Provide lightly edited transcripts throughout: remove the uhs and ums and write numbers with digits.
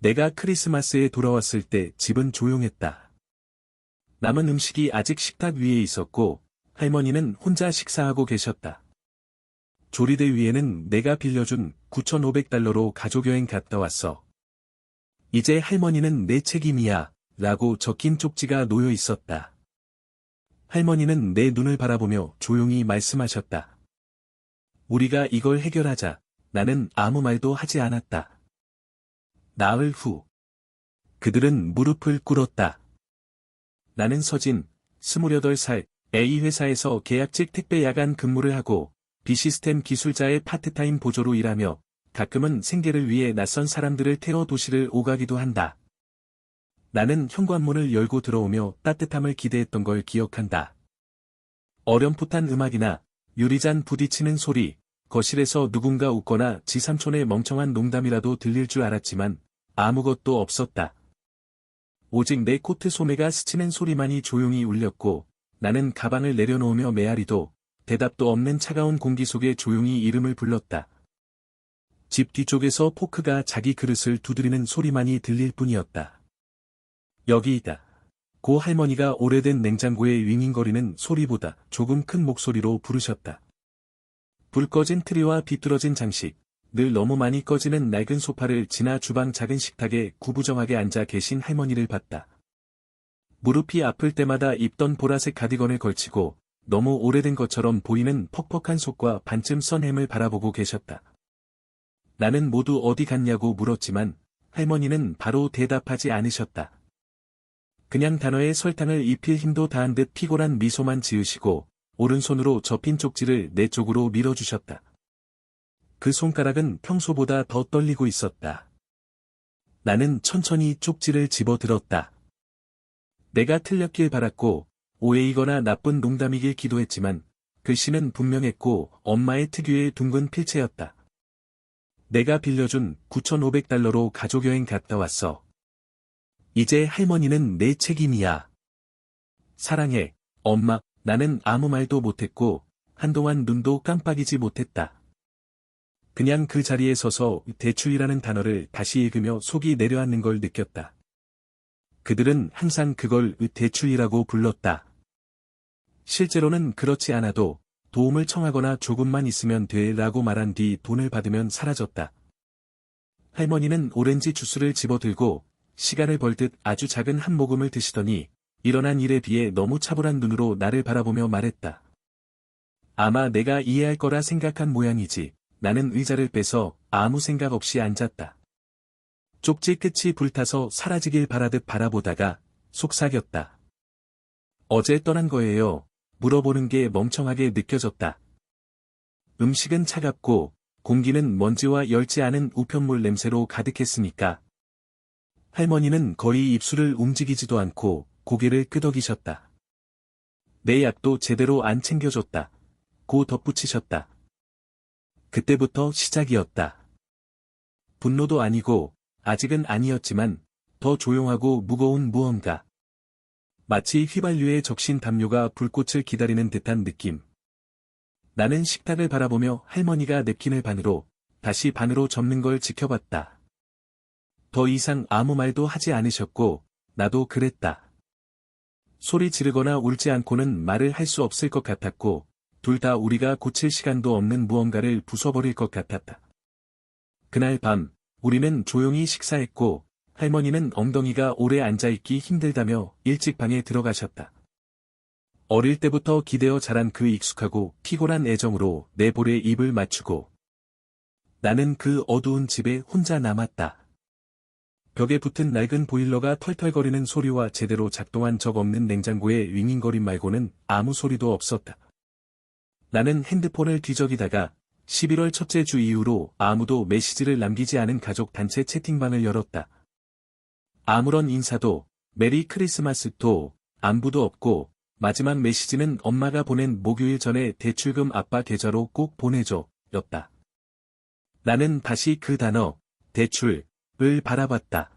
내가 크리스마스에 돌아왔을 때 집은 조용했다. 남은 음식이 아직 식탁 위에 있었고, 할머니는 혼자 식사하고 계셨다. 조리대 위에는 내가 빌려준 $9,500로 가족여행 갔다 왔어. 이제 할머니는 내 책임이야, 라고 적힌 쪽지가 놓여 있었다. 할머니는 내 눈을 바라보며 조용히 말씀하셨다. 우리가 이걸 해결하자. 나는 아무 말도 하지 않았다. 나흘 후. 그들은 무릎을 꿇었다. 나는 서진, 28살, A회사에서 계약직 택배 야간 근무를 하고, B시스템 기술자의 파트타임 보조로 일하며, 가끔은 생계를 위해 낯선 사람들을 태워 도시를 오가기도 한다. 나는 현관문을 열고 들어오며 따뜻함을 기대했던 걸 기억한다. 어렴풋한 음악이나 유리잔 부딪히는 소리, 거실에서 누군가 웃거나 지삼촌의 멍청한 농담이라도 들릴 줄 알았지만 아무것도 없었다. 오직 내 코트 소매가 스치는 소리만이 조용히 울렸고 나는 가방을 내려놓으며 메아리도 대답도 없는 차가운 공기 속에 조용히 이름을 불렀다. 집 뒤쪽에서 포크가 자기 그릇을 두드리는 소리만이 들릴 뿐이었다. 여기이다. 고 할머니가 오래된 냉장고에 윙윙거리는 소리보다 조금 큰 목소리로 부르셨다. 불 꺼진 트리와 비뚤어진 장식, 늘 너무 많이 꺼지는 낡은 소파를 지나 주방 작은 식탁에 구부정하게 앉아 계신 할머니를 봤다. 무릎이 아플 때마다 입던 보라색 가디건을 걸치고 너무 오래된 것처럼 보이는 퍽퍽한 속과 반쯤 썬 햄을 바라보고 계셨다. 나는 모두 어디 갔냐고 물었지만 할머니는 바로 대답하지 않으셨다. 그냥 단어에 설탕을 입힐 힘도 다한 듯 피곤한 미소만 지으시고 오른손으로 접힌 쪽지를 내 쪽으로 밀어주셨다. 그 손가락은 평소보다 더 떨리고 있었다. 나는 천천히 쪽지를 집어들었다. 내가 틀렸길 바랐고 오해이거나 나쁜 농담이길 기도했지만 글씨는 분명했고 엄마의 특유의 둥근 필체였다. 내가 빌려준 $9,500로 가족여행 갔다 왔어. 이제 할머니는 내 책임이야. 사랑해, 엄마. 나는 아무 말도 못했고 한동안 눈도 깜빡이지 못했다. 그냥 그 자리에 서서 대출이라는 단어를 다시 읽으며 속이 내려앉는 걸 느꼈다. 그들은 항상 그걸 대출이라고 불렀다. 실제로는 그렇지 않아도 도움을 청하거나 조금만 있으면 돼 라고 말한 뒤 돈을 받으면 사라졌다. 할머니는 오렌지 주스를 집어들고 시간을 벌듯 아주 작은 한 모금을 드시더니 일어난 일에 비해 너무 차분한 눈으로 나를 바라보며 말했다. 아마 내가 이해할 거라 생각한 모양이지. 나는 의자를 빼서 아무 생각 없이 앉았다. 쪽지 끝이 불타서 사라지길 바라듯 바라보다가 속삭였다. 어제 떠난 거예요. 물어보는 게 멍청하게 느껴졌다. 음식은 차갑고 공기는 먼지와 열지 않은 우편물 냄새로 가득했으니까. 할머니는 거의 입술을 움직이지도 않고 고개를 끄덕이셨다. 내 약도 제대로 안 챙겨줬다. 고 덧붙이셨다. 그때부터 시작이었다. 분노도 아니고 아직은 아니었지만 더 조용하고 무거운 무언가. 마치 휘발유에 적신 담요가 불꽃을 기다리는 듯한 느낌. 나는 식탁을 바라보며 할머니가 냅킨을 반으로 다시 반으로 접는 걸 지켜봤다. 더 이상 아무 말도 하지 않으셨고 나도 그랬다. 소리 지르거나 울지 않고는 말을 할 수 없을 것 같았고 둘 다 우리가 고칠 시간도 없는 무언가를 부숴버릴 것 같았다. 그날 밤 우리는 조용히 식사했고 할머니는 엉덩이가 오래 앉아있기 힘들다며 일찍 방에 들어가셨다. 어릴 때부터 기대어 자란 그 익숙하고 피곤한 애정으로 내 볼에 입을 맞추고 나는 그 어두운 집에 혼자 남았다. 벽에 붙은 낡은 보일러가 털털거리는 소리와 제대로 작동한 적 없는 냉장고의 윙윙거림 말고는 아무 소리도 없었다. 나는 핸드폰을 뒤적이다가 11월 첫째 주 이후로 아무도 메시지를 남기지 않은 가족 단체 채팅방을 열었다. 아무런 인사도, 메리 크리스마스도, 안부도 없고 마지막 메시지는 엄마가 보낸 목요일 전에 대출금 아빠 계좌로 꼭 보내줘, 였다. 나는 다시 그 단어, 대출을 바라봤다.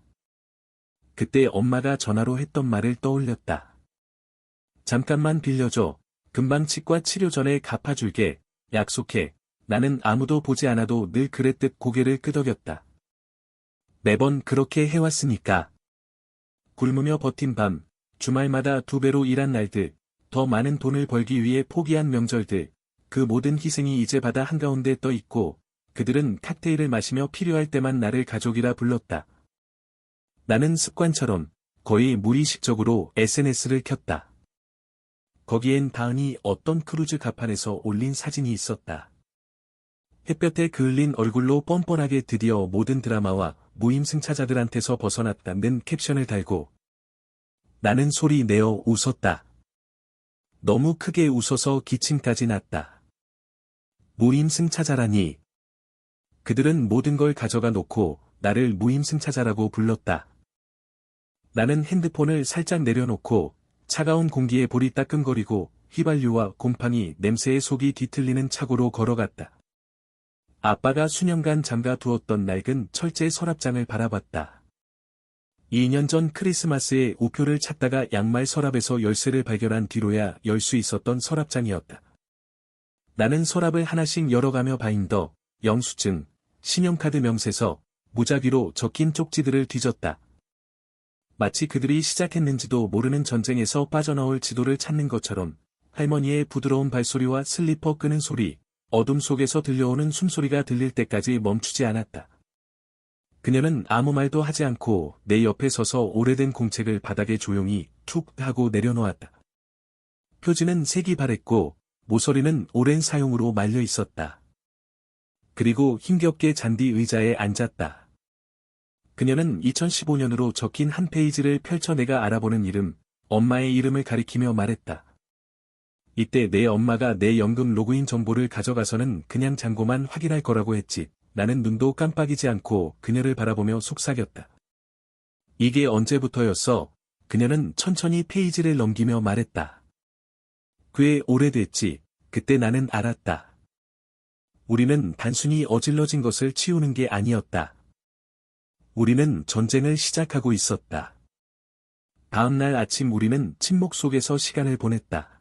그때 엄마가 전화로 했던 말을 떠올렸다. 잠깐만 빌려줘. 금방 치과 치료 전에 갚아줄게. 약속해. 나는 아무도 보지 않아도 늘 그랬듯 고개를 끄덕였다. 매번 그렇게 해왔으니까. 굶으며 버틴 밤, 주말마다 2배로 일한 날들, 더 많은 돈을 벌기 위해 포기한 명절들, 그 모든 희생이 이제 바다 한가운데 떠 있고, 그들은 칵테일을 마시며 필요할 때만 나를 가족이라 불렀다. 나는 습관처럼, 거의 무의식적으로 SNS를 켰다. 거기엔 다은이 어떤 크루즈 갑판에서 올린 사진이 있었다. 햇볕에 그을린 얼굴로 뻔뻔하게 드디어 모든 드라마와 무임승차자들한테서 벗어났다는 캡션을 달고 나는 소리 내어 웃었다. 너무 크게 웃어서 기침까지 났다. 무임승차자라니. 그들은 모든 걸 가져가 놓고 나를 무임승차자라고 불렀다. 나는 핸드폰을 살짝 내려놓고 차가운 공기에 볼이 따끔거리고 휘발유와 곰팡이 냄새에 속이 뒤틀리는 차고로 걸어갔다. 아빠가 수년간 잠가 두었던 낡은 철제 서랍장을 바라봤다. 2년 전 크리스마스에 우표를 찾다가 양말 서랍에서 열쇠를 발견한 뒤로야 열 수 있었던 서랍장이었다. 나는 서랍을 하나씩 열어가며 바인더, 영수증, 신용카드 명세서, 무작위로 적힌 쪽지들을 뒤졌다. 마치 그들이 시작했는지도 모르는 전쟁에서 빠져나올 지도를 찾는 것처럼 할머니의 부드러운 발소리와 슬리퍼 끄는 소리, 어둠 속에서 들려오는 숨소리가 들릴 때까지 멈추지 않았다. 그녀는 아무 말도 하지 않고 내 옆에 서서 오래된 공책을 바닥에 조용히 툭 하고 내려놓았다. 표지는 색이 바랬고 모서리는 오랜 사용으로 말려 있었다. 그리고 힘겹게 잔디 의자에 앉았다. 그녀는 2015년으로 적힌 한 페이지를 펼쳐 내가 알아보는 이름, 엄마의 이름을 가리키며 말했다. 이때 내 엄마가 내 연금 로그인 정보를 가져가서는 그냥 잔고만 확인할 거라고 했지. 나는 눈도 깜빡이지 않고 그녀를 바라보며 속삭였다. 이게 언제부터였어? 그녀는 천천히 페이지를 넘기며 말했다. 꽤 오래됐지. 그때 나는 알았다. 우리는 단순히 어질러진 것을 치우는 게 아니었다. 우리는 전쟁을 시작하고 있었다. 다음 날 아침 우리는 침묵 속에서 시간을 보냈다.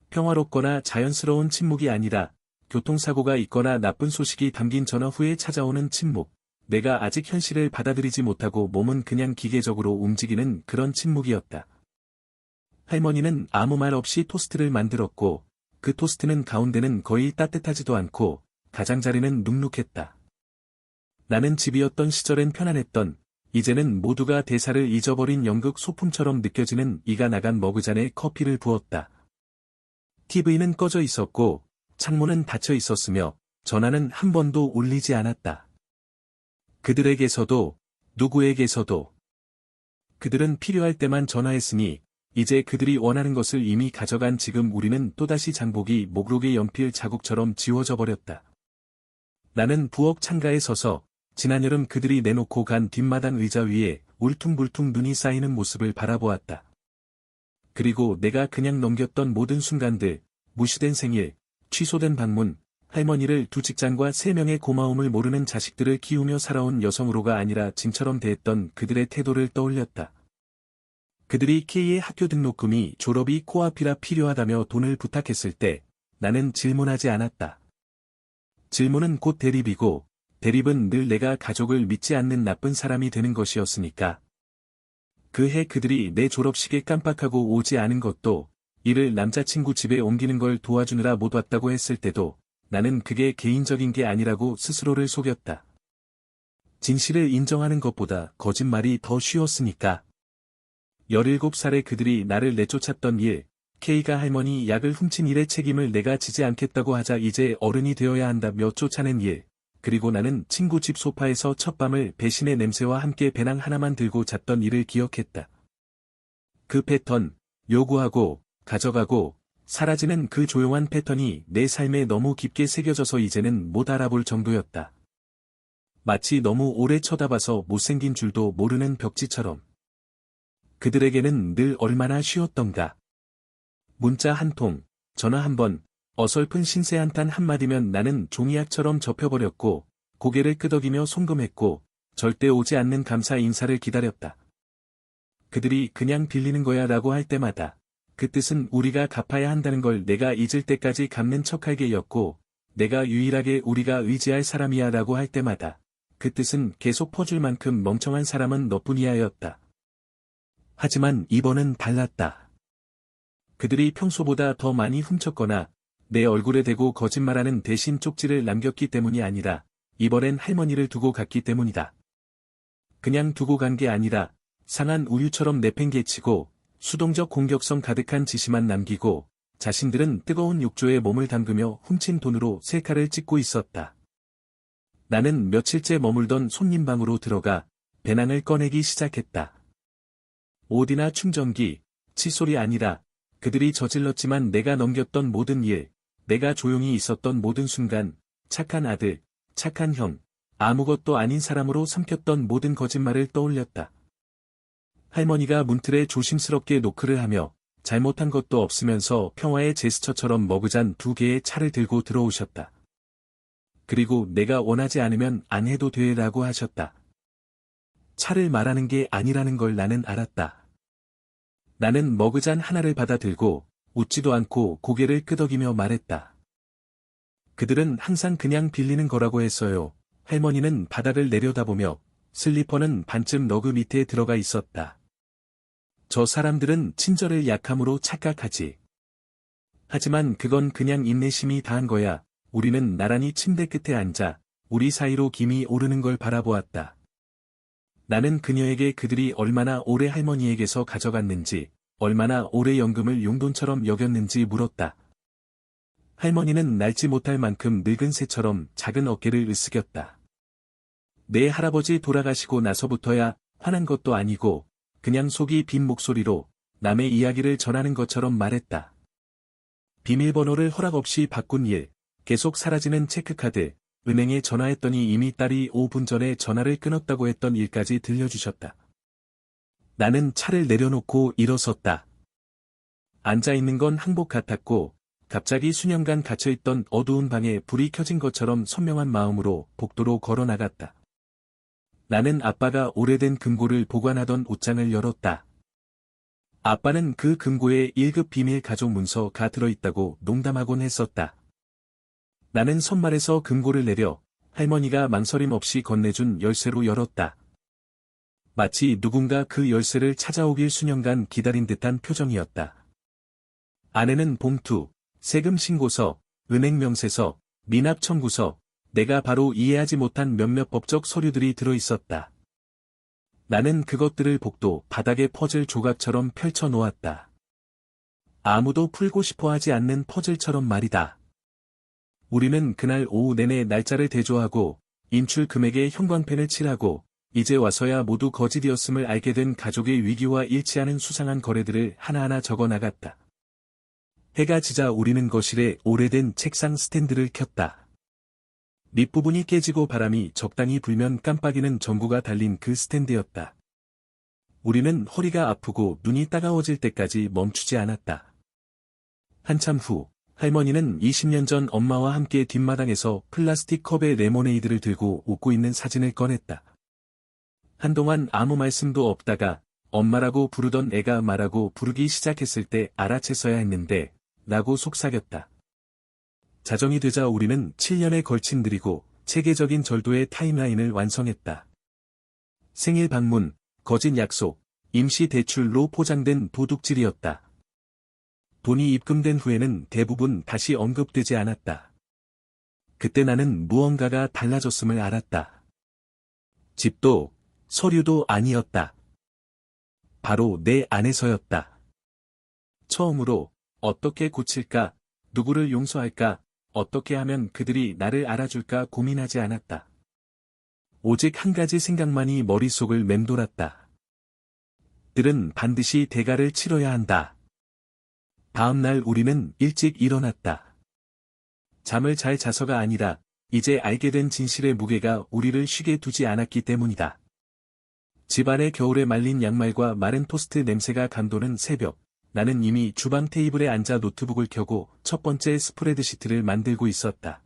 평화롭거나 자연스러운 침묵이 아니라 교통사고가 있거나 나쁜 소식이 담긴 전화 후에 찾아오는 침묵. 내가 아직 현실을 받아들이지 못하고 몸은 그냥 기계적으로 움직이는 그런 침묵이었다. 할머니는 아무 말 없이 토스트를 만들었고 그 토스트는 가운데는 거의 따뜻하지도 않고 가장자리는 눅눅했다. 나는 집이었던 시절엔 편안했던 이제는 모두가 대사를 잊어버린 연극 소품처럼 느껴지는 이가 나간 머그잔에 커피를 부었다. TV는 꺼져 있었고 창문은 닫혀 있었으며 전화는 한 번도 울리지 않았다. 그들에게서도 누구에게서도 그들은 필요할 때만 전화했으니 이제 그들이 원하는 것을 이미 가져간 지금 우리는 또다시 장복이 목록의 연필 자국처럼 지워져 버렸다. 나는 부엌 창가에 서서 지난 여름 그들이 내놓고 간 뒷마당 의자 위에 울퉁불퉁 눈이 쌓이는 모습을 바라보았다. 그리고 내가 그냥 넘겼던 모든 순간들, 무시된 생일, 취소된 방문, 할머니를 두 직장과 3명의 고마움을 모르는 자식들을 키우며 살아온 여성으로가 아니라 짐처럼 대했던 그들의 태도를 떠올렸다. 그들이 K의 학교 등록금이 졸업이 코앞이라 필요하다며 돈을 부탁했을 때 나는 질문하지 않았다. 질문은 곧 대립이고 대립은 늘 내가 가족을 믿지 않는 나쁜 사람이 되는 것이었으니까. 그 해 그들이 내 졸업식에 깜빡하고 오지 않은 것도 이를 남자친구 집에 옮기는 걸 도와주느라 못 왔다고 했을 때도 나는 그게 개인적인 게 아니라고 스스로를 속였다. 진실을 인정하는 것보다 거짓말이 더 쉬웠으니까. 17살에 그들이 나를 내쫓았던 일, K가 할머니 약을 훔친 일의 책임을 내가 지지 않겠다고 하자 이제 어른이 되어야 한다며 쫓아낸 일, 그리고 나는 친구 집 소파에서 첫 밤을 배신의 냄새와 함께 배낭 하나만 들고 잤던 일을 기억했다. 그 패턴, 요구하고, 가져가고, 사라지는 그 조용한 패턴이 내 삶에 너무 깊게 새겨져서 이제는 못 알아볼 정도였다. 마치 너무 오래 쳐다봐서 못생긴 줄도 모르는 벽지처럼. 그들에게는 늘 얼마나 쉬웠던가. 문자 한 통, 전화 한 번, 어설픈 신세 한탄 한마디면 나는 종이약처럼 접혀버렸고, 고개를 끄덕이며 송금했고, 절대 오지 않는 감사 인사를 기다렸다. 그들이 그냥 빌리는 거야 라고 할 때마다, 그 뜻은 우리가 갚아야 한다는 걸 내가 잊을 때까지 갚는 척할게였고, 내가 유일하게 우리가 의지할 사람이야 라고 할 때마다, 그 뜻은 계속 퍼줄 만큼 멍청한 사람은 너뿐이야였다. 하지만 이번은 달랐다. 그들이 평소보다 더 많이 훔쳤거나 내 얼굴에 대고 거짓말하는 대신 쪽지를 남겼기 때문이 아니라 이번엔 할머니를 두고 갔기 때문이다. 그냥 두고 간 게 아니라 상한 우유처럼 내팽개치고 수동적 공격성 가득한 지시만 남기고 자신들은 뜨거운 욕조에 몸을 담그며 훔친 돈으로 셀카를 찍고 있었다. 나는 며칠째 머물던 손님방으로 들어가 배낭을 꺼내기 시작했다. 옷이나 충전기, 칫솔이 아니라 그들이 저질렀지만 내가 넘겼던 모든 일, 내가 조용히 있었던 모든 순간, 착한 아들, 착한 형, 아무것도 아닌 사람으로 삼켰던 모든 거짓말을 떠올렸다. 할머니가 문틀에 조심스럽게 노크를 하며 잘못한 것도 없으면서 평화의 제스처처럼 머그잔 2개의 차를 들고 들어오셨다. 그리고 내가 원하지 않으면 안 해도 돼라고 하셨다. 차를 말하는 게 아니라는 걸 나는 알았다. 나는 머그잔 하나를 받아 들고 웃지도 않고 고개를 끄덕이며 말했다. 그들은 항상 그냥 빌리는 거라고 했어요. 할머니는 바닥을 내려다보며 슬리퍼는 반쯤 너그 밑에 들어가 있었다. 저 사람들은 친절을 약함으로 착각하지. 하지만 그건 그냥 인내심이 다한 거야. 우리는 나란히 침대 끝에 앉아 우리 사이로 김이 오르는 걸 바라보았다. 나는 그녀에게 그들이 얼마나 오래 할머니에게서 가져갔는지, 얼마나 오래 연금을 용돈처럼 여겼는지 물었다. 할머니는 날지 못할 만큼 늙은 새처럼 작은 어깨를 으쓱였다. 내 할아버지 돌아가시고 나서부터야 화난 것도 아니고 그냥 속이 빈 목소리로 남의 이야기를 전하는 것처럼 말했다. 비밀번호를 허락 없이 바꾼 일, 계속 사라지는 체크카드, 은행에 전화했더니 이미 딸이 5분 전에 전화를 끊었다고 했던 일까지 들려주셨다. 나는 차를 내려놓고 일어섰다. 앉아있는 건 항복 같았고 갑자기 수년간 갇혀있던 어두운 방에 불이 켜진 것처럼 선명한 마음으로 복도로 걸어나갔다. 나는 아빠가 오래된 금고를 보관하던 옷장을 열었다. 아빠는 그 금고에 1급 비밀 가족 문서가 들어있다고 농담하곤 했었다. 나는 선말에서 금고를 내려 할머니가 망설임 없이 건네준 열쇠로 열었다. 마치 누군가 그 열쇠를 찾아오길 수년간 기다린 듯한 표정이었다. 안에는 봉투, 세금 신고서, 은행 명세서, 미납 청구서, 내가 바로 이해하지 못한 몇몇 법적 서류들이 들어있었다. 나는 그것들을 복도 바닥에 퍼즐 조각처럼 펼쳐 놓았다. 아무도 풀고 싶어 하지 않는 퍼즐처럼 말이다. 우리는 그날 오후 내내 날짜를 대조하고 인출 금액에 형광펜을 칠하고 이제 와서야 모두 거짓이었음을 알게 된 가족의 위기와 일치하는 수상한 거래들을 하나하나 적어 나갔다. 해가 지자 우리는 거실에 오래된 책상 스탠드를 켰다. 밑부분이 깨지고 바람이 적당히 불면 깜빡이는 전구가 달린 그 스탠드였다. 우리는 허리가 아프고 눈이 따가워질 때까지 멈추지 않았다. 한참 후 할머니는 20년 전 엄마와 함께 뒷마당에서 플라스틱 컵에 레모네이드를 들고 웃고 있는 사진을 꺼냈다. 한동안 아무 말씀도 없다가 엄마라고 부르던 애가 말하고 부르기 시작했을 때 알아챘어야 했는데 라고 속삭였다. 자정이 되자 우리는 7년에 걸친 느리고 체계적인 절도의 타임라인을 완성했다. 생일 방문, 거짓 약속, 임시 대출로 포장된 도둑질이었다. 돈이 입금된 후에는 대부분 다시 언급되지 않았다. 그때 나는 무언가가 달라졌음을 알았다. 집도, 서류도 아니었다. 바로 내 안에서였다. 처음으로 어떻게 고칠까, 누구를 용서할까, 어떻게 하면 그들이 나를 알아줄까 고민하지 않았다. 오직 한 가지 생각만이 머릿속을 맴돌았다. 들은 반드시 대가를 치러야 한다. 다음 날 우리는 일찍 일어났다. 잠을 잘 자서가 아니라 이제 알게 된 진실의 무게가 우리를 쉬게 두지 않았기 때문이다. 집안의 겨울에 말린 양말과 마른 토스트 냄새가 감도는 새벽, 나는 이미 주방 테이블에 앉아 노트북을 켜고 첫 번째 스프레드시트를 만들고 있었다.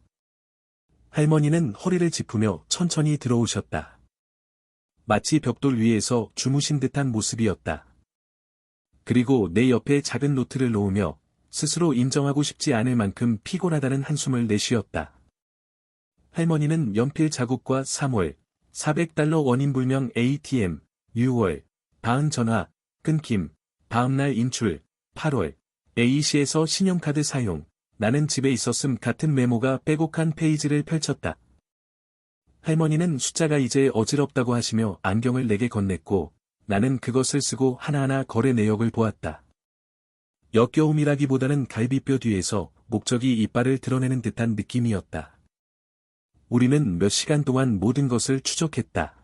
할머니는 허리를 짚으며 천천히 들어오셨다. 마치 벽돌 위에서 주무신 듯한 모습이었다. 그리고 내 옆에 작은 노트를 놓으며 스스로 인정하고 싶지 않을 만큼 피곤하다는 한숨을 내쉬었다. 할머니는 연필 자국과 3월, $400 원인불명 ATM, 6월, 다은 전화, 끊김, 다음날 인출, 8월, AEC에서 신용카드 사용, 나는 집에 있었음 같은 메모가 빼곡한 페이지를 펼쳤다. 할머니는 숫자가 이제 어지럽다고 하시며 안경을 내게 건넸고, 나는 그것을 쓰고 하나하나 거래 내역을 보았다. 역겨움이라기보다는 갈비뼈 뒤에서 목적이 이빨을 드러내는 듯한 느낌이었다. 우리는 몇 시간 동안 모든 것을 추적했다.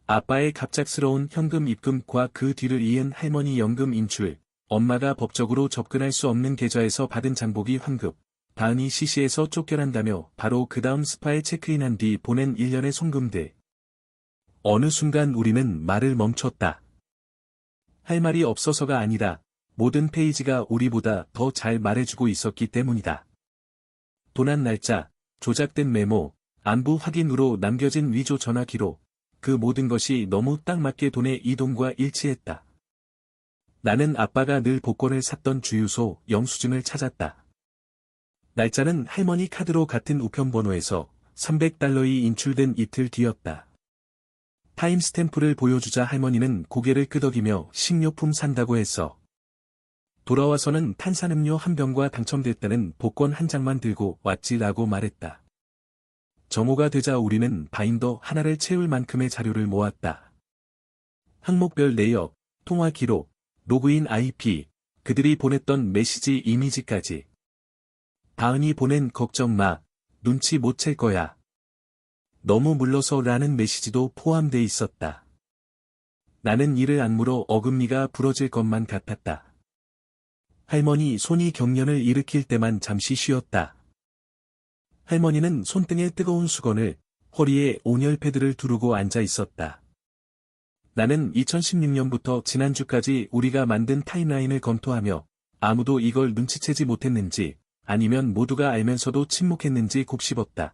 아빠의 갑작스러운 현금 입금과 그 뒤를 이은 할머니 연금 인출, 엄마가 법적으로 접근할 수 없는 계좌에서 받은 장보기 환급, 다은이 CC에서 쫓겨난다며 바로 그 다음 스파에 체크인한 뒤 보낸 일련의 송금들. 어느 순간 우리는 말을 멈췄다. 할 말이 없어서가 아니라 모든 페이지가 우리보다 더 잘 말해주고 있었기 때문이다. 도난 날짜, 조작된 메모, 안부 확인으로 남겨진 위조 전화 기록, 그 모든 것이 너무 딱 맞게 돈의 이동과 일치했다. 나는 아빠가 늘 복권을 샀던 주유소 영수증을 찾았다. 날짜는 할머니 카드로 같은 우편번호에서 $300이 인출된 이틀 뒤였다. 타임스탬프를 보여주자 할머니는 고개를 끄덕이며 식료품 산다고 했어. 돌아와서는 탄산음료 한 병과 당첨됐다는 복권 한 장만 들고 왔지라고 말했다. 정오가 되자 우리는 바인더 하나를 채울 만큼의 자료를 모았다. 항목별 내역, 통화 기록, 로그인 IP, 그들이 보냈던 메시지 이미지까지. 다은이 보낸 걱정 마, 눈치 못 챌 거야. 너무 물러서 라는 메시지도 포함돼 있었다. 나는 이를 안 물어 어금니가 부러질 것만 같았다. 할머니 손이 경련을 일으킬 때만 잠시 쉬었다. 할머니는 손등에 뜨거운 수건을, 허리에 온열 패드를 두르고 앉아 있었다. 나는 2016년부터 지난주까지 우리가 만든 타임라인을 검토하며 아무도 이걸 눈치채지 못했는지 아니면 모두가 알면서도 침묵했는지 곱씹었다.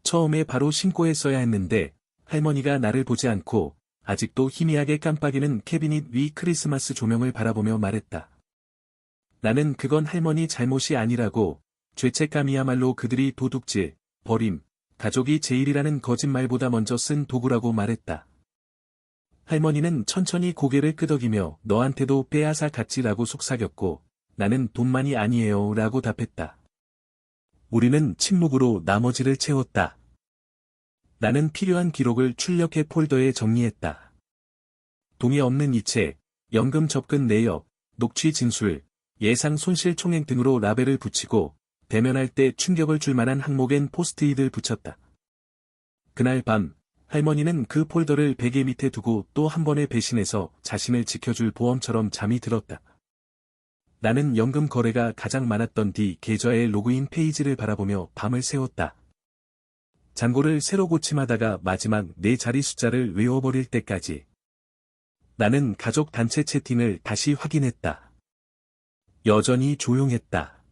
처음에 바로 신고했어야 했는데 할머니가 나를 보지 않고 아직도 희미하게 깜빡이는 캐비닛 위 크리스마스 조명을 바라보며 말했다. 나는 그건 할머니 잘못이 아니라고, 죄책감이야말로 그들이 도둑질, 버림, 가족이 제일이라는 거짓말보다 먼저 쓴 도구라고 말했다. 할머니는 천천히 고개를 끄덕이며 너한테도 빼앗아 갔지라고 속삭였고, 나는 돈만이 아니에요 라고 답했다. 우리는 침묵으로 나머지를 채웠다. 나는 필요한 기록을 출력해 폴더에 정리했다. 동의 없는 이체, 연금 접근 내역, 녹취 진술, 예상 손실 총액 등으로 라벨을 붙이고 대면할 때 충격을 줄 만한 항목엔 포스트잇을 붙였다. 그날 밤 할머니는 그 폴더를 베개 밑에 두고 또 한 번의 배신해서 자신을 지켜줄 보험처럼 잠이 들었다. 나는 연금 거래가 가장 많았던 D 계좌의 로그인 페이지를 바라보며 밤을 새웠다. 잔고를 새로 고침하다가 마지막 네 자리 숫자를 외워버릴 때까지. 나는 가족 단체 채팅을 다시 확인했다. 여전히 조용했다.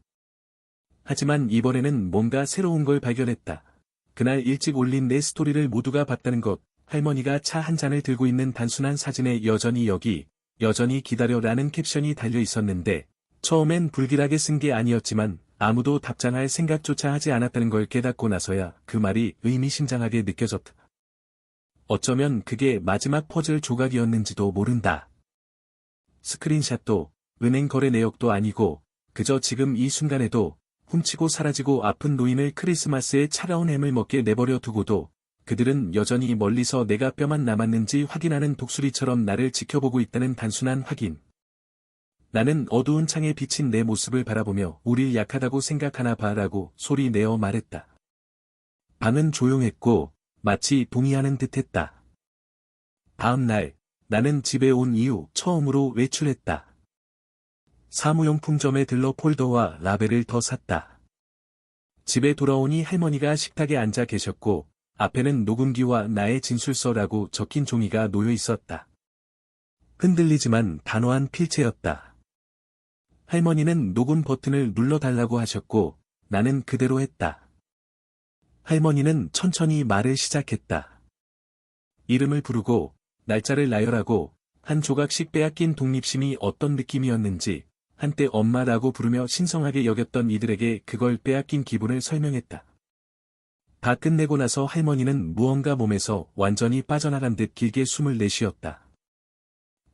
하지만 이번에는 뭔가 새로운 걸 발견했다. 그날 일찍 올린 내 스토리를 모두가 봤다는 것, 할머니가 차 한 잔을 들고 있는 단순한 사진에 여전히 여기, 여전히 기다려라는 캡션이 달려 있었는데, 처음엔 불길하게 쓴 게 아니었지만 아무도 답장할 생각조차 하지 않았다는 걸 깨닫고 나서야 그 말이 의미심장하게 느껴졌다. 어쩌면 그게 마지막 퍼즐 조각이었는지도 모른다. 스크린샷도, 은행 거래 내역도 아니고, 그저 지금 이 순간에도, 훔치고 사라지고 아픈 노인을 크리스마스에 차가운 햄을 먹게 내버려 두고도, 그들은 여전히 멀리서 내가 뼈만 남았는지 확인하는 독수리처럼 나를 지켜보고 있다는 단순한 확인. 나는 어두운 창에 비친 내 모습을 바라보며 우릴 약하다고 생각하나 봐라고 소리 내어 말했다. 방은 조용했고 마치 동의하는 듯했다. 다음 날 나는 집에 온 이후 처음으로 외출했다. 사무용품점에 들러 폴더와 라벨을 더 샀다. 집에 돌아오니 할머니가 식탁에 앉아 계셨고 앞에는 녹음기와 나의 진술서라고 적힌 종이가 놓여 있었다. 흔들리지만 단호한 필체였다. 할머니는 녹음 버튼을 눌러달라고 하셨고 나는 그대로 했다. 할머니는 천천히 말을 시작했다. 이름을 부르고 날짜를 나열하고 한 조각씩 빼앗긴 독립심이 어떤 느낌이었는지 한때 엄마라고 부르며 신성하게 여겼던 이들에게 그걸 빼앗긴 기분을 설명했다. 다 끝내고 나서 할머니는 무언가 몸에서 완전히 빠져나간 듯 길게 숨을 내쉬었다.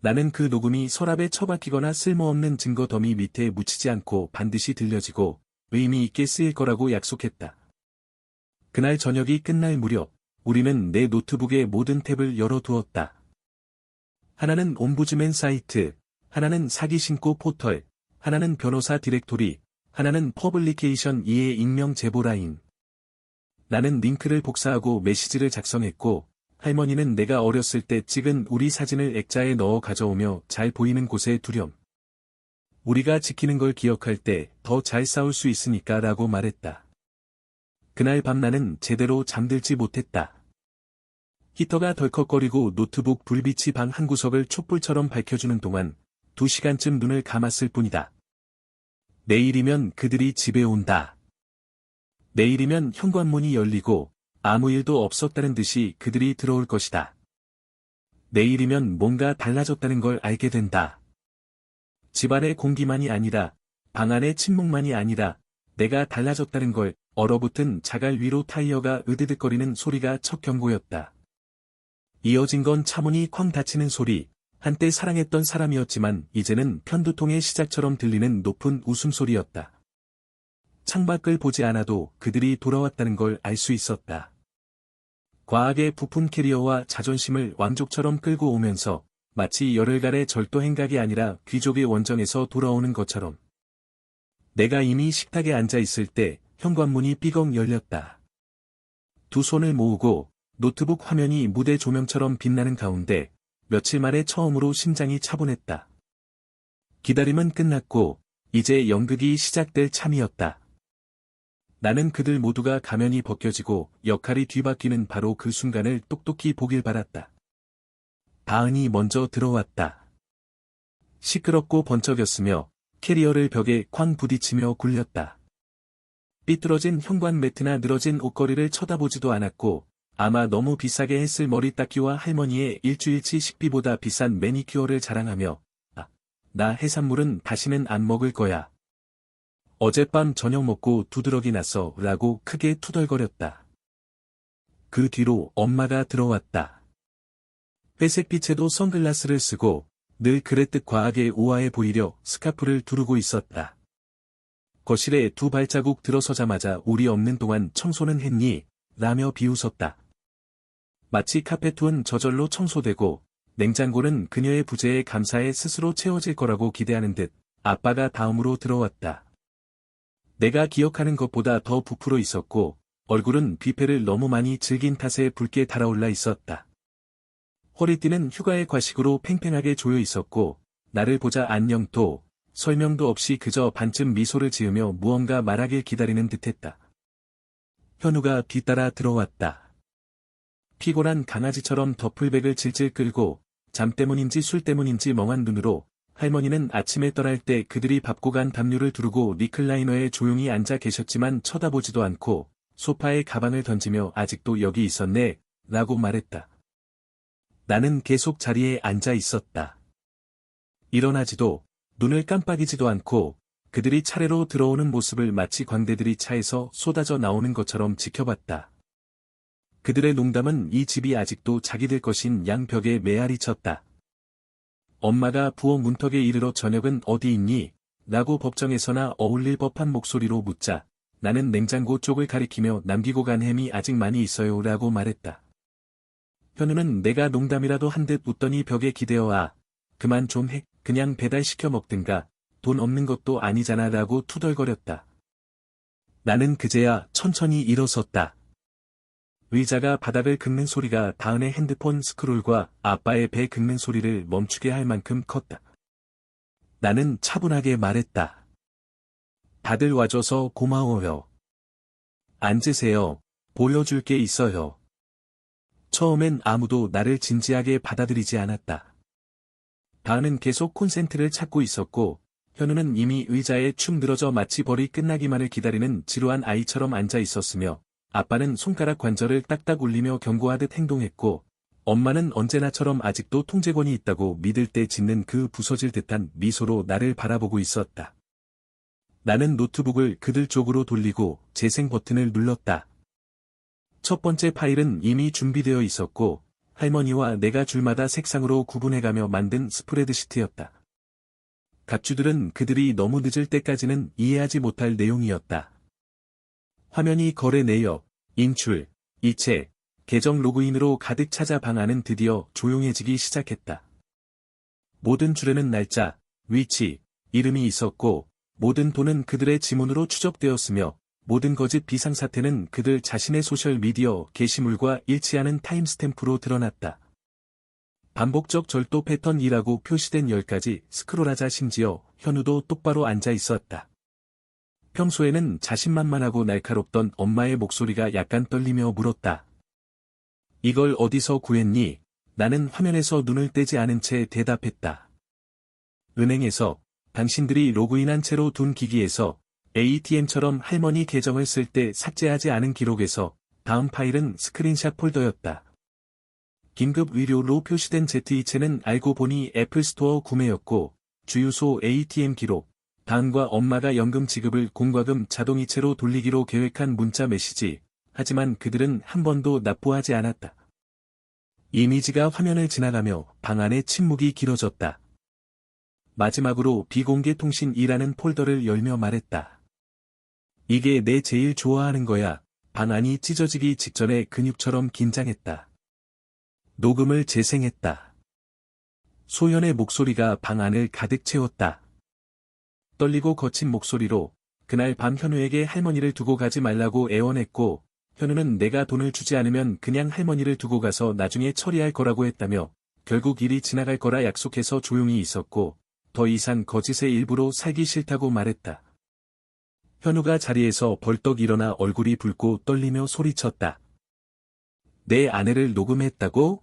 나는 그 녹음이 서랍에 처박히거나 쓸모없는 증거 더미 밑에 묻히지 않고 반드시 들려지고 의미 있게 쓰일 거라고 약속했다. 그날 저녁이 끝날 무렵 우리는 내 노트북의 모든 탭을 열어두었다. 하나는 옴부즈맨 사이트, 하나는 사기 신고 포털, 하나는 변호사 디렉토리, 하나는 퍼블리케이션 2의 익명 제보 라인. 나는 링크를 복사하고 메시지를 작성했고 할머니는 내가 어렸을 때 찍은 우리 사진을 액자에 넣어 가져오며 잘 보이는 곳에 두렴. 우리가 지키는 걸 기억할 때 더 잘 싸울 수 있으니까 라고 말했다. 그날 밤 나는 제대로 잠들지 못했다. 히터가 덜컥거리고 노트북 불빛이 방 한구석을 촛불처럼 밝혀주는 동안 2시간쯤 눈을 감았을 뿐이다. 내일이면 그들이 집에 온다. 내일이면 현관문이 열리고 아무 일도 없었다는 듯이 그들이 들어올 것이다. 내일이면 뭔가 달라졌다는 걸 알게 된다. 집안의 공기만이 아니라, 방 안의 침묵만이 아니라, 내가 달라졌다는 걸 얼어붙은 자갈 위로 타이어가 으드득거리는 소리가 첫 경고였다. 이어진 건 차문이 쾅 닫히는 소리, 한때 사랑했던 사람이었지만 이제는 편두통의 시작처럼 들리는 높은 웃음소리였다. 창밖을 보지 않아도 그들이 돌아왔다는 걸 알 수 있었다. 과학의 부품 캐리어와 자존심을 왕족처럼 끌고 오면서 마치 열흘간의 절도 행각이 아니라 귀족의 원정에서 돌아오는 것처럼. 내가 이미 식탁에 앉아 있을 때 현관문이 삐걱 열렸다. 두 손을 모으고 노트북 화면이 무대 조명처럼 빛나는 가운데 며칠 만에 처음으로 심장이 차분했다. 기다림은 끝났고 이제 연극이 시작될 참이었다. 나는 그들 모두가 가면이 벗겨지고 역할이 뒤바뀌는 바로 그 순간을 똑똑히 보길 바랐다. 바은이 먼저 들어왔다. 시끄럽고 번쩍였으며 캐리어를 벽에 쾅 부딪히며 굴렸다. 삐뚤어진 현관 매트나 늘어진 옷걸이를 쳐다보지도 않았고 아마 너무 비싸게 했을 머리 닦기와 할머니의 일주일치 식비보다 비싼 매니큐어를 자랑하며 나 해산물은 다시는 안 먹을 거야. 어젯밤 저녁 먹고 두드러기 났어 라고 크게 투덜거렸다. 그 뒤로 엄마가 들어왔다. 회색빛에도 선글라스를 쓰고 늘 그랬듯 과하게 우아해 보이려 스카프를 두르고 있었다. 거실에 두 발자국 들어서자마자 우리 없는 동안 청소는 했니? 라며 비웃었다. 마치 카페트는 저절로 청소되고 냉장고는 그녀의 부재에 감사해 스스로 채워질 거라고 기대하는 듯 아빠가 다음으로 들어왔다. 내가 기억하는 것보다 더 부풀어 있었고 얼굴은 뷔페를 너무 많이 즐긴 탓에 붉게 달아올라 있었다. 허리띠는 휴가의 과식으로 팽팽하게 조여 있었고 나를 보자 안녕도 설명도 없이 그저 반쯤 미소를 지으며 무언가 말하길 기다리는 듯했다. 현우가 뒤따라 들어왔다. 피곤한 강아지처럼 더플백을 질질 끌고 잠 때문인지 술 때문인지 멍한 눈으로 할머니는 아침에 떠날 때 그들이 밟고 간 담요를 두르고 리클라이너에 조용히 앉아 계셨지만 쳐다보지도 않고 소파에 가방을 던지며 아직도 여기 있었네 라고 말했다. 나는 계속 자리에 앉아 있었다. 일어나지도 눈을 깜빡이지도 않고 그들이 차례로 들어오는 모습을 마치 광대들이 차에서 쏟아져 나오는 것처럼 지켜봤다. 그들의 농담은 이 집이 아직도 자기들 것인 양벽에 메아리 쳤다. 엄마가 부엌 문턱에 이르러 저녁은 어디 있니? 라고 법정에서나 어울릴 법한 목소리로 묻자 나는 냉장고 쪽을 가리키며 남기고 간 햄이 아직 많이 있어요 라고 말했다. 현우는 내가 농담이라도 한 듯 웃더니 벽에 기대어 그만 좀 해. 그냥 배달시켜 먹든가 돈 없는 것도 아니잖아 라고 투덜거렸다. 나는 그제야 천천히 일어섰다. 의자가 바닥을 긁는 소리가 다은의 핸드폰 스크롤과 아빠의 배 긁는 소리를 멈추게 할 만큼 컸다. 나는 차분하게 말했다. 다들 와줘서 고마워요. 앉으세요. 보여줄 게 있어요. 처음엔 아무도 나를 진지하게 받아들이지 않았다. 다은은 계속 콘센트를 찾고 있었고 현우는 이미 의자에 축 늘어져 마치 벌이 끝나기만을 기다리는 지루한 아이처럼 앉아 있었으며 아빠는 손가락 관절을 딱딱 울리며 경고하듯 행동했고 엄마는 언제나처럼 아직도 통제권이 있다고 믿을 때 짓는 그 부서질 듯한 미소로 나를 바라보고 있었다. 나는 노트북을 그들 쪽으로 돌리고 재생 버튼을 눌렀다. 첫 번째 파일은 이미 준비되어 있었고, 할머니와 내가 줄마다 색상으로 구분해가며 만든 스프레드시트였다. 갑주들은 그들이 너무 늦을 때까지는 이해하지 못할 내용이었다. 화면이 거래 내역, 인출, 이체, 계정 로그인으로 가득 차자 방안은 드디어 조용해지기 시작했다. 모든 줄에는 날짜, 위치, 이름이 있었고, 모든 돈은 그들의 지문으로 추적되었으며, 모든 거짓 비상사태는 그들 자신의 소셜미디어 게시물과 일치하는 타임스탬프로 드러났다. 반복적 절도 패턴이라고 표시된 10가지 스크롤하자. 심지어 현우도 똑바로 앉아 있었다. 평소에는 자신만만하고 날카롭던 엄마의 목소리가 약간 떨리며 물었다. 이걸 어디서 구했니? 나는 화면에서 눈을 떼지 않은 채 대답했다. 은행에서, 당신들이 로그인한 채로 둔 기기에서, ATM처럼 할머니 계정을 쓸 때 삭제하지 않은 기록에서. 다음 파일은 스크린샷 폴더였다. 긴급 의료로 표시된 Z이체는 알고 보니 애플스토어 구매였고, 주유소 ATM 기록, 다은과 엄마가 연금 지급을 공과금 자동이체로 돌리기로 계획한 문자 메시지, 하지만 그들은 한 번도 납부하지 않았다. 이미지가 화면을 지나가며 방 안의 침묵이 길어졌다. 마지막으로 비공개 통신이라는 폴더를 열며 말했다. 이게 내 제일 좋아하는 거야. 방 안이 찢어지기 직전에 근육처럼 긴장했다. 녹음을 재생했다. 소연의 목소리가 방 안을 가득 채웠다. 떨리고 거친 목소리로 그날 밤 현우에게 할머니를 두고 가지 말라고 애원했고, 현우는 내가 돈을 주지 않으면 그냥 할머니를 두고 가서 나중에 처리할 거라고 했다며, 결국 일이 지나갈 거라 약속해서 조용히 있었고, 더 이상 거짓의 일부로 살기 싫다고 말했다. 현우가 자리에서 벌떡 일어나 얼굴이 붉고 떨리며 소리쳤다. 내 아내를 녹음했다고?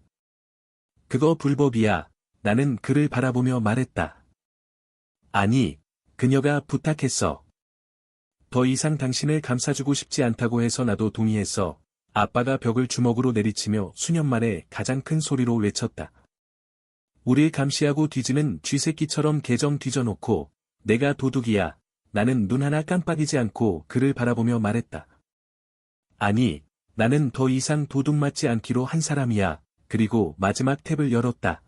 그거 불법이야. 나는 그를 바라보며 말했다. 아니, 그녀가 부탁했어. 더 이상 당신을 감싸주고 싶지 않다고 해서 나도 동의했어. 아빠가 벽을 주먹으로 내리치며 수년 만에 가장 큰 소리로 외쳤다. 우릴 감시하고 뒤지는 쥐새끼처럼 계정 뒤져놓고, 내가 도둑이야. 나는 눈 하나 깜빡이지 않고 그를 바라보며 말했다. 아니, 나는 더 이상 도둑 맞지 않기로 한 사람이야. 그리고 마지막 탭을 열었다.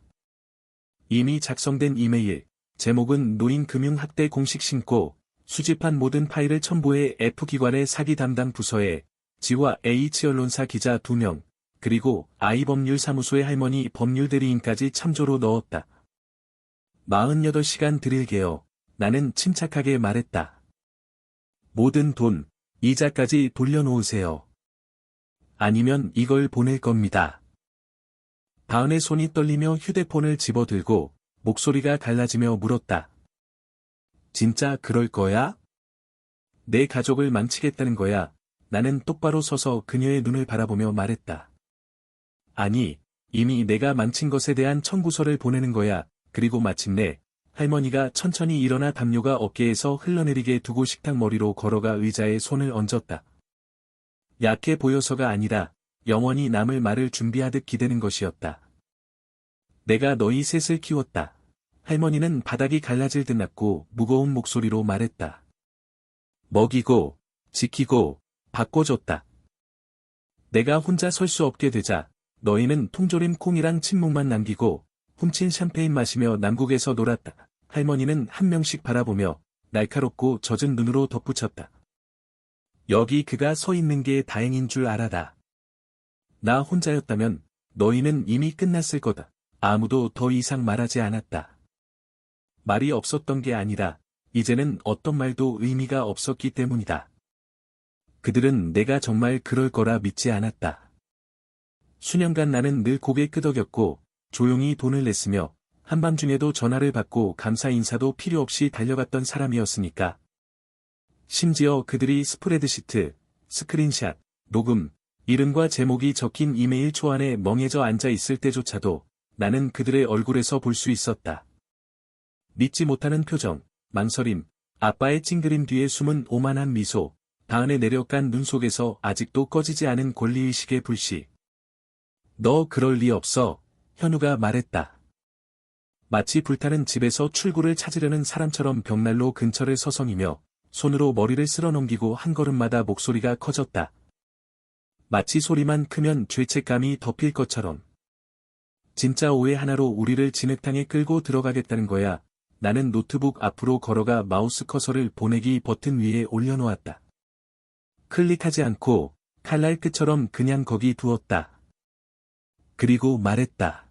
이미 작성된 이메일, 제목은 노인금융학대 공식 신고, 수집한 모든 파일을 첨부해 F기관의 사기 담당 부서에, 지와 H언론사 기자 2명, 그리고 I법률사무소의 할머니 법률대리인까지 참조로 넣었다. 48시간 드릴게요. 나는 침착하게 말했다. 모든 돈, 이자까지 돌려놓으세요. 아니면 이걸 보낼 겁니다. 다은의 손이 떨리며 휴대폰을 집어들고 목소리가 갈라지며 물었다. 진짜 그럴 거야? 내 가족을 망치겠다는 거야? 나는 똑바로 서서 그녀의 눈을 바라보며 말했다. 아니, 이미 내가 망친 것에 대한 청구서를 보내는 거야. 그리고 마침내 할머니가 천천히 일어나 담요가 어깨에서 흘러내리게 두고 식탁머리로 걸어가 의자에 손을 얹었다. 약해 보여서가 아니라 영원히 남을 말을 준비하듯 기대는 것이었다. 내가 너희 셋을 키웠다. 할머니는 바닥이 갈라질 듯 났고 무거운 목소리로 말했다. 먹이고, 지키고, 바꿔줬다. 내가 혼자 설 수 없게 되자 너희는 통조림 콩이랑 침묵만 남기고 훔친 샴페인 마시며 남국에서 놀았다. 할머니는 한 명씩 바라보며 날카롭고 젖은 눈으로 덧붙였다. 여기 그가 서 있는 게 다행인 줄 알아다. 나 혼자였다면 너희는 이미 끝났을 거다. 아무도 더 이상 말하지 않았다. 말이 없었던 게 아니라 이제는 어떤 말도 의미가 없었기 때문이다. 그들은 내가 정말 그럴 거라 믿지 않았다. 수년간 나는 늘 고개 끄덕였고 조용히 돈을 냈으며 한밤중에도 전화를 받고 감사 인사도 필요 없이 달려갔던 사람이었으니까. 심지어 그들이 스프레드시트, 스크린샷, 녹음, 이름과 제목이 적힌 이메일 초안에 멍해져 앉아 있을 때조차도 나는 그들의 얼굴에서 볼 수 있었다. 믿지 못하는 표정, 망설임, 아빠의 찡그림 뒤에 숨은 오만한 미소, 다은의 내려간 눈 속에서 아직도 꺼지지 않은 권리의식의 불씨. 너 그럴 리 없어, 현우가 말했다. 마치 불타는 집에서 출구를 찾으려는 사람처럼 벽난로 근처를 서성이며 손으로 머리를 쓸어넘기고 한 걸음마다 목소리가 커졌다. 마치 소리만 크면 죄책감이 덮일 것처럼. 진짜 오해 하나로 우리를 진흙탕에 끌고 들어가겠다는 거야. 나는 노트북 앞으로 걸어가 마우스 커서를 보내기 버튼 위에 올려놓았다. 클릭하지 않고 칼날 끝처럼 그냥 거기 두었다. 그리고 말했다.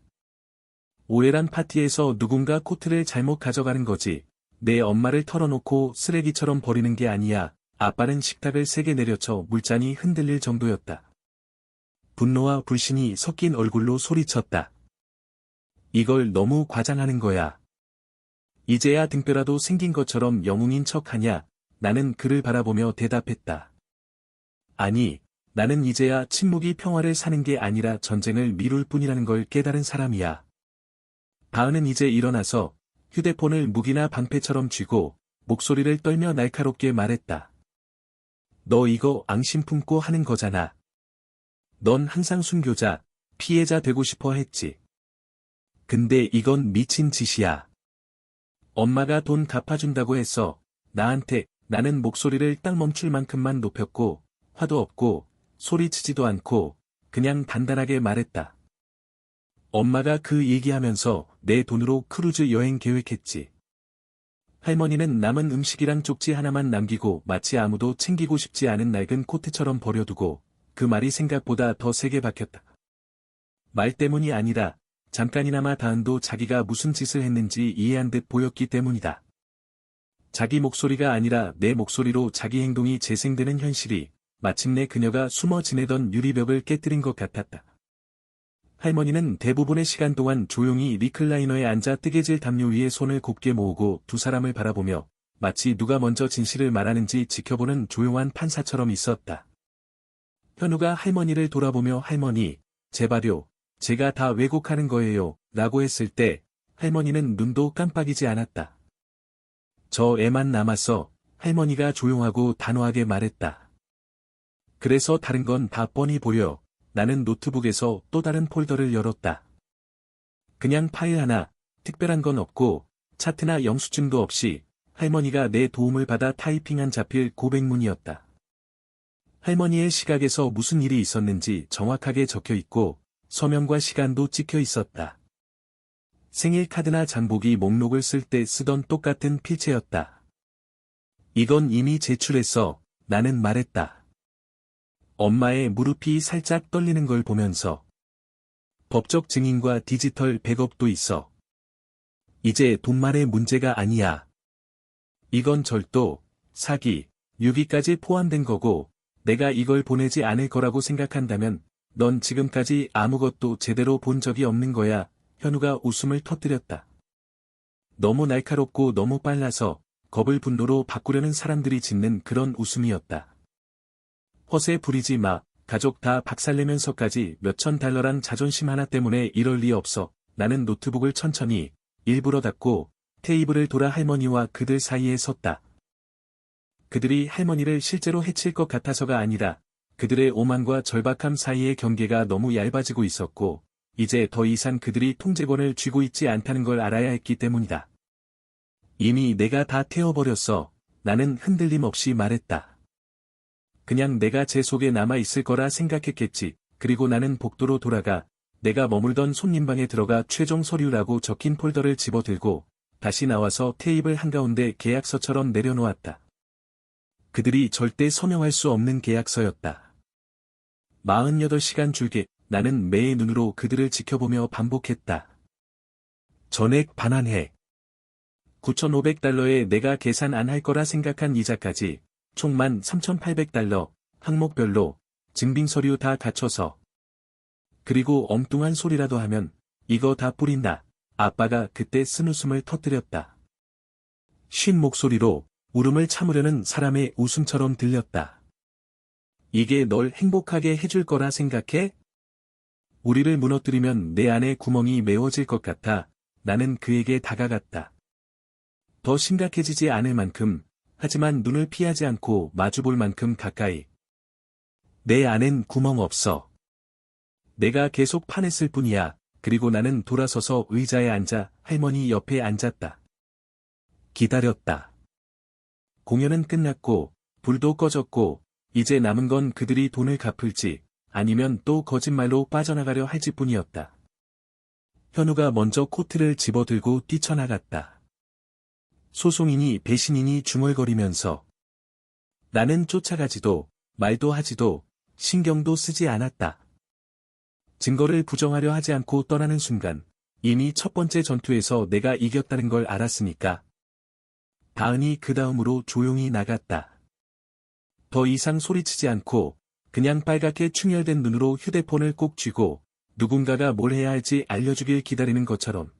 오해란 파티에서 누군가 코트를 잘못 가져가는 거지. 내 엄마를 털어놓고 쓰레기처럼 버리는 게 아니야. 아빠는 식탁을 세게 내려쳐 물잔이 흔들릴 정도였다. 분노와 불신이 섞인 얼굴로 소리쳤다. 이걸 너무 과장하는 거야. 이제야 등뼈라도 생긴 것처럼 영웅인 척하냐? 나는 그를 바라보며 대답했다. 아니, 나는 이제야 침묵이 평화를 사는 게 아니라 전쟁을 미룰 뿐이라는 걸 깨달은 사람이야. 바은은 이제 일어나서 휴대폰을 무기나 방패처럼 쥐고 목소리를 떨며 날카롭게 말했다. 너 이거 앙심 품고 하는 거잖아. 넌 항상 순교자, 피해자 되고 싶어 했지. 근데 이건 미친 짓이야. 엄마가 돈 갚아준다고 했어. 나한테. 나는 목소리를 딱 멈출 만큼만 높였고 화도 없고 소리치지도 않고 그냥 단단하게 말했다. 엄마가 그 얘기하면서 내 돈으로 크루즈 여행 계획했지. 할머니는 남은 음식이랑 쪽지 하나만 남기고 마치 아무도 챙기고 싶지 않은 낡은 코트처럼 버려두고 그 말이 생각보다 더 세게 박혔다. 말 때문이 아니라 잠깐이나마 다은도 자기가 무슨 짓을 했는지 이해한 듯 보였기 때문이다. 자기 목소리가 아니라 내 목소리로 자기 행동이 재생되는 현실이 마침내 그녀가 숨어 지내던 유리벽을 깨뜨린 것 같았다. 할머니는 대부분의 시간 동안 조용히 리클라이너에 앉아 뜨개질 담요 위에 손을 곱게 모으고 두 사람을 바라보며 마치 누가 먼저 진실을 말하는지 지켜보는 조용한 판사처럼 있었다. 현우가 할머니를 돌아보며 할머니, 제발요, 제가 다 왜곡하는 거예요, 라고 했을 때 할머니는 눈도 깜빡이지 않았다. 저 애만 남았어, 할머니가 조용하고 단호하게 말했다. 그래서 다른 건 다 뻔히 보여. 나는 노트북에서 또 다른 폴더를 열었다. 그냥 파일 하나, 특별한 건 없고 차트나 영수증도 없이 할머니가 내 도움을 받아 타이핑한 자필 고백문이었다. 할머니의 시각에서 무슨 일이 있었는지 정확하게 적혀 있고 서명과 시간도 찍혀 있었다. 생일 카드나 장보기 목록을 쓸 때 쓰던 똑같은 필체였다. 이건 이미 제출했어, 나는 말했다. 엄마의 무릎이 살짝 떨리는 걸 보면서. 법적 증인과 디지털 백업도 있어. 이제 돈만의 문제가 아니야. 이건 절도, 사기, 유기까지 포함된 거고, 내가 이걸 보내지 않을 거라고 생각한다면, 넌 지금까지 아무것도 제대로 본 적이 없는 거야. 현우가 웃음을 터뜨렸다. 너무 날카롭고 너무 빨라서 겁을 분노로 바꾸려는 사람들이 짓는 그런 웃음이었다. 허세 부리지 마. 가족 다 박살내면서까지 몇천 달러란 자존심 하나 때문에 이럴 리 없어. 나는 노트북을 천천히 일부러 닫고 테이블을 돌아 할머니와 그들 사이에 섰다. 그들이 할머니를 실제로 해칠 것 같아서가 아니라 그들의 오만과 절박함 사이의 경계가 너무 얇아지고 있었고 이제 더 이상 그들이 통제권을 쥐고 있지 않다는 걸 알아야 했기 때문이다. 이미 내가 다 태워버렸어. 나는 흔들림 없이 말했다. 그냥 내가 제 속에 남아있을 거라 생각했겠지. 그리고 나는 복도로 돌아가 내가 머물던 손님방에 들어가 최종 서류라고 적힌 폴더를 집어들고 다시 나와서 테이블 한가운데 계약서처럼 내려놓았다. 그들이 절대 서명할 수 없는 계약서였다. 48시간 줄게. 나는 매의 눈으로 그들을 지켜보며 반복했다. 전액 반환해. 9,500달러에 내가 계산 안 할 거라 생각한 이자까지 총 13,800달러, 항목별로, 증빙서류 다 갖춰서. 그리고 엉뚱한 소리라도 하면 이거 다 뿌린다. 아빠가 그때 쓴웃음을 터뜨렸다. 쉰 목소리로 울음을 참으려는 사람의 웃음처럼 들렸다. 이게 널 행복하게 해줄 거라 생각해? 우리를 무너뜨리면 내 안에 구멍이 메워질 것 같아. 나는 그에게 다가갔다. 더 심각해지지 않을 만큼, 하지만 눈을 피하지 않고 마주볼 만큼 가까이. 내 안엔 구멍 없어. 내가 계속 파냈을 뿐이야. 그리고 나는 돌아서서 의자에 앉아 할머니 옆에 앉았다. 기다렸다. 공연은 끝났고, 불도 꺼졌고, 이제 남은 건 그들이 돈을 갚을지, 아니면 또 거짓말로 빠져나가려 할지 뿐이었다. 현우가 먼저 코트를 집어들고 뛰쳐나갔다. 소송이니 배신이니 중얼거리면서 나는 쫓아가지도 말도 하지도 신경도 쓰지 않았다. 증거를 부정하려 하지 않고 떠나는 순간 이미 첫 번째 전투에서 내가 이겼다는 걸 알았으니까. 다은이 그 다음으로 조용히 나갔다. 더 이상 소리치지 않고 그냥 빨갛게 충혈된 눈으로 휴대폰을 꼭 쥐고 누군가가 뭘 해야 할지 알려주길 기다리는 것처럼.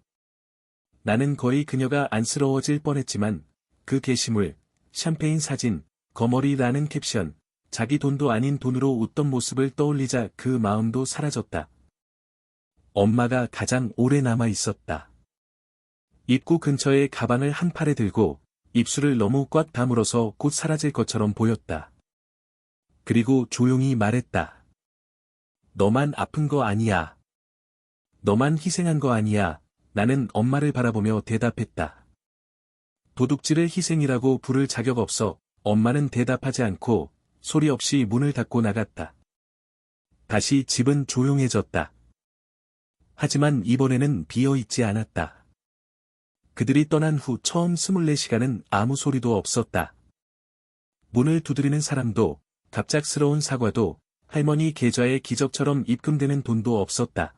나는 거의 그녀가 안쓰러워질 뻔했지만 그 게시물, 샴페인 사진, 거머리라는 캡션, 자기 돈도 아닌 돈으로 웃던 모습을 떠올리자 그 마음도 사라졌다. 엄마가 가장 오래 남아 있었다. 입구 근처에 가방을 한 팔에 들고 입술을 너무 꽉 다물어서 곧 사라질 것처럼 보였다. 그리고 조용히 말했다. 너만 아픈 거 아니야. 너만 희생한 거 아니야. 나는 엄마를 바라보며 대답했다. 도둑질을 희생이라고 부를 자격 없어. 엄마는 대답하지 않고 소리 없이 문을 닫고 나갔다. 다시 집은 조용해졌다. 하지만 이번에는 비어있지 않았다. 그들이 떠난 후 처음 24시간은 아무 소리도 없었다. 문을 두드리는 사람도, 갑작스러운 사과도, 할머니 계좌에 기적처럼 입금되는 돈도 없었다.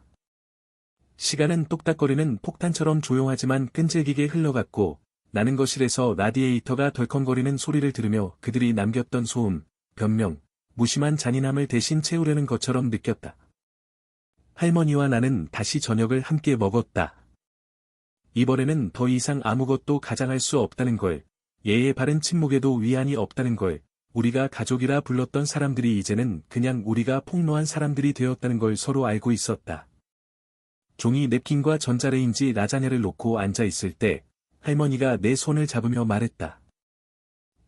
시간은 똑딱거리는 폭탄처럼 조용하지만 끈질기게 흘러갔고, 나는 거실에서 라디에이터가 덜컹거리는 소리를 들으며 그들이 남겼던 소음, 변명, 무심한 잔인함을 대신 채우려는 것처럼 느꼈다. 할머니와 나는 다시 저녁을 함께 먹었다. 이번에는 더 이상 아무것도 가장할 수 없다는 걸, 예의 바른 침묵에도 위안이 없다는 걸, 우리가 가족이라 불렀던 사람들이 이제는 그냥 우리가 폭로한 사람들이 되었다는 걸 서로 알고 있었다. 종이 냅킨과 전자레인지 라자냐를 놓고 앉아 있을 때, 할머니가 내 손을 잡으며 말했다.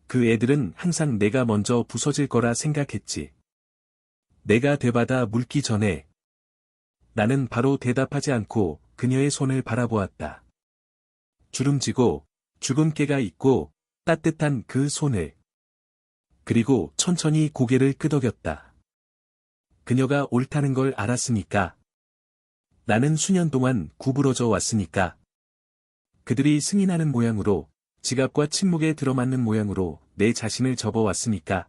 그 애들은 항상 내가 먼저 부서질 거라 생각했지. 내가 되받아 물기 전에. 나는 바로 대답하지 않고 그녀의 손을 바라보았다. 주름지고 주근깨가 있고 따뜻한 그 손을. 그리고 천천히 고개를 끄덕였다. 그녀가 옳다는 걸 알았으니까. 나는 수년 동안 구부러져 왔으니까. 그들이 승인하는 모양으로, 지갑과 침묵에 들어맞는 모양으로 내 자신을 접어왔으니까.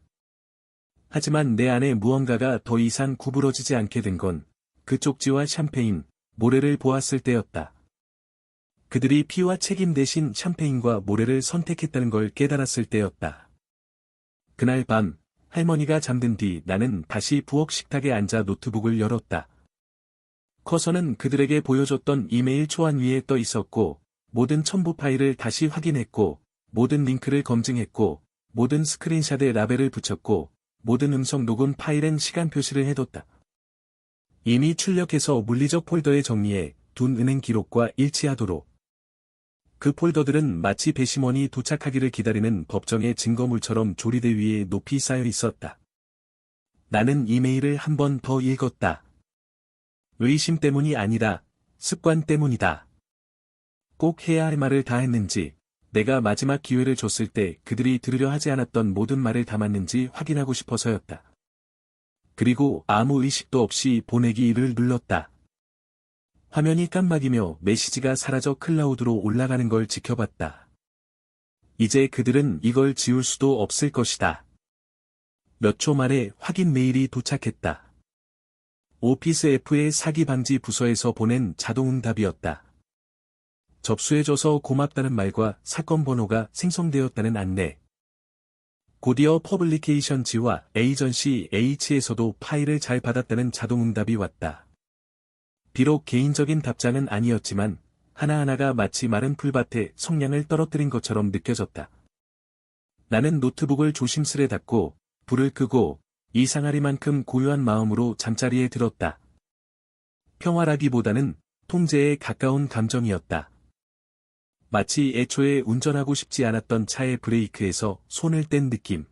하지만 내 안에 무언가가 더 이상 구부러지지 않게 된 건 그 쪽지와 샴페인, 모래를 보았을 때였다. 그들이 피와 책임 대신 샴페인과 모래를 선택했다는 걸 깨달았을 때였다. 그날 밤, 할머니가 잠든 뒤 나는 다시 부엌 식탁에 앉아 노트북을 열었다. 커서는 그들에게 보여줬던 이메일 초안 위에 떠 있었고, 모든 첨부 파일을 다시 확인했고, 모든 링크를 검증했고, 모든 스크린샷에 라벨을 붙였고, 모든 음성 녹음 파일엔 시간 표시를 해뒀다. 이미 출력해서 물리적 폴더에 정리해 둔 은행 기록과 일치하도록. 그 폴더들은 마치 배심원이 도착하기를 기다리는 법정의 증거물처럼 조리대 위에 높이 쌓여 있었다. 나는 이메일을 한 번 더 읽었다. 의심 때문이 아니라 습관 때문이다. 꼭 해야 할 말을 다 했는지, 내가 마지막 기회를 줬을 때 그들이 들으려 하지 않았던 모든 말을 담았는지 확인하고 싶어서였다. 그리고 아무 의식도 없이 보내기를 눌렀다. 화면이 깜박이며 메시지가 사라져 클라우드로 올라가는 걸 지켜봤다. 이제 그들은 이걸 지울 수도 없을 것이다. 몇 초 만에 확인 메일이 도착했다. 오피스 F의 사기 방지 부서에서 보낸 자동응답이었다. 접수해줘서 고맙다는 말과 사건 번호가 생성되었다는 안내. 곧이어 퍼블리케이션지와 에이전시 H에서도 파일을 잘 받았다는 자동응답이 왔다. 비록 개인적인 답장은 아니었지만 하나하나가 마치 마른 풀밭에 성냥을 떨어뜨린 것처럼 느껴졌다. 나는 노트북을 조심스레 닫고 불을 끄고 이상하리만큼 고요한 마음으로 잠자리에 들었다. 평화라기보다는 통제에 가까운 감정이었다. 마치 애초에 운전하고 싶지 않았던 차의 브레이크에서 손을 뗀 느낌.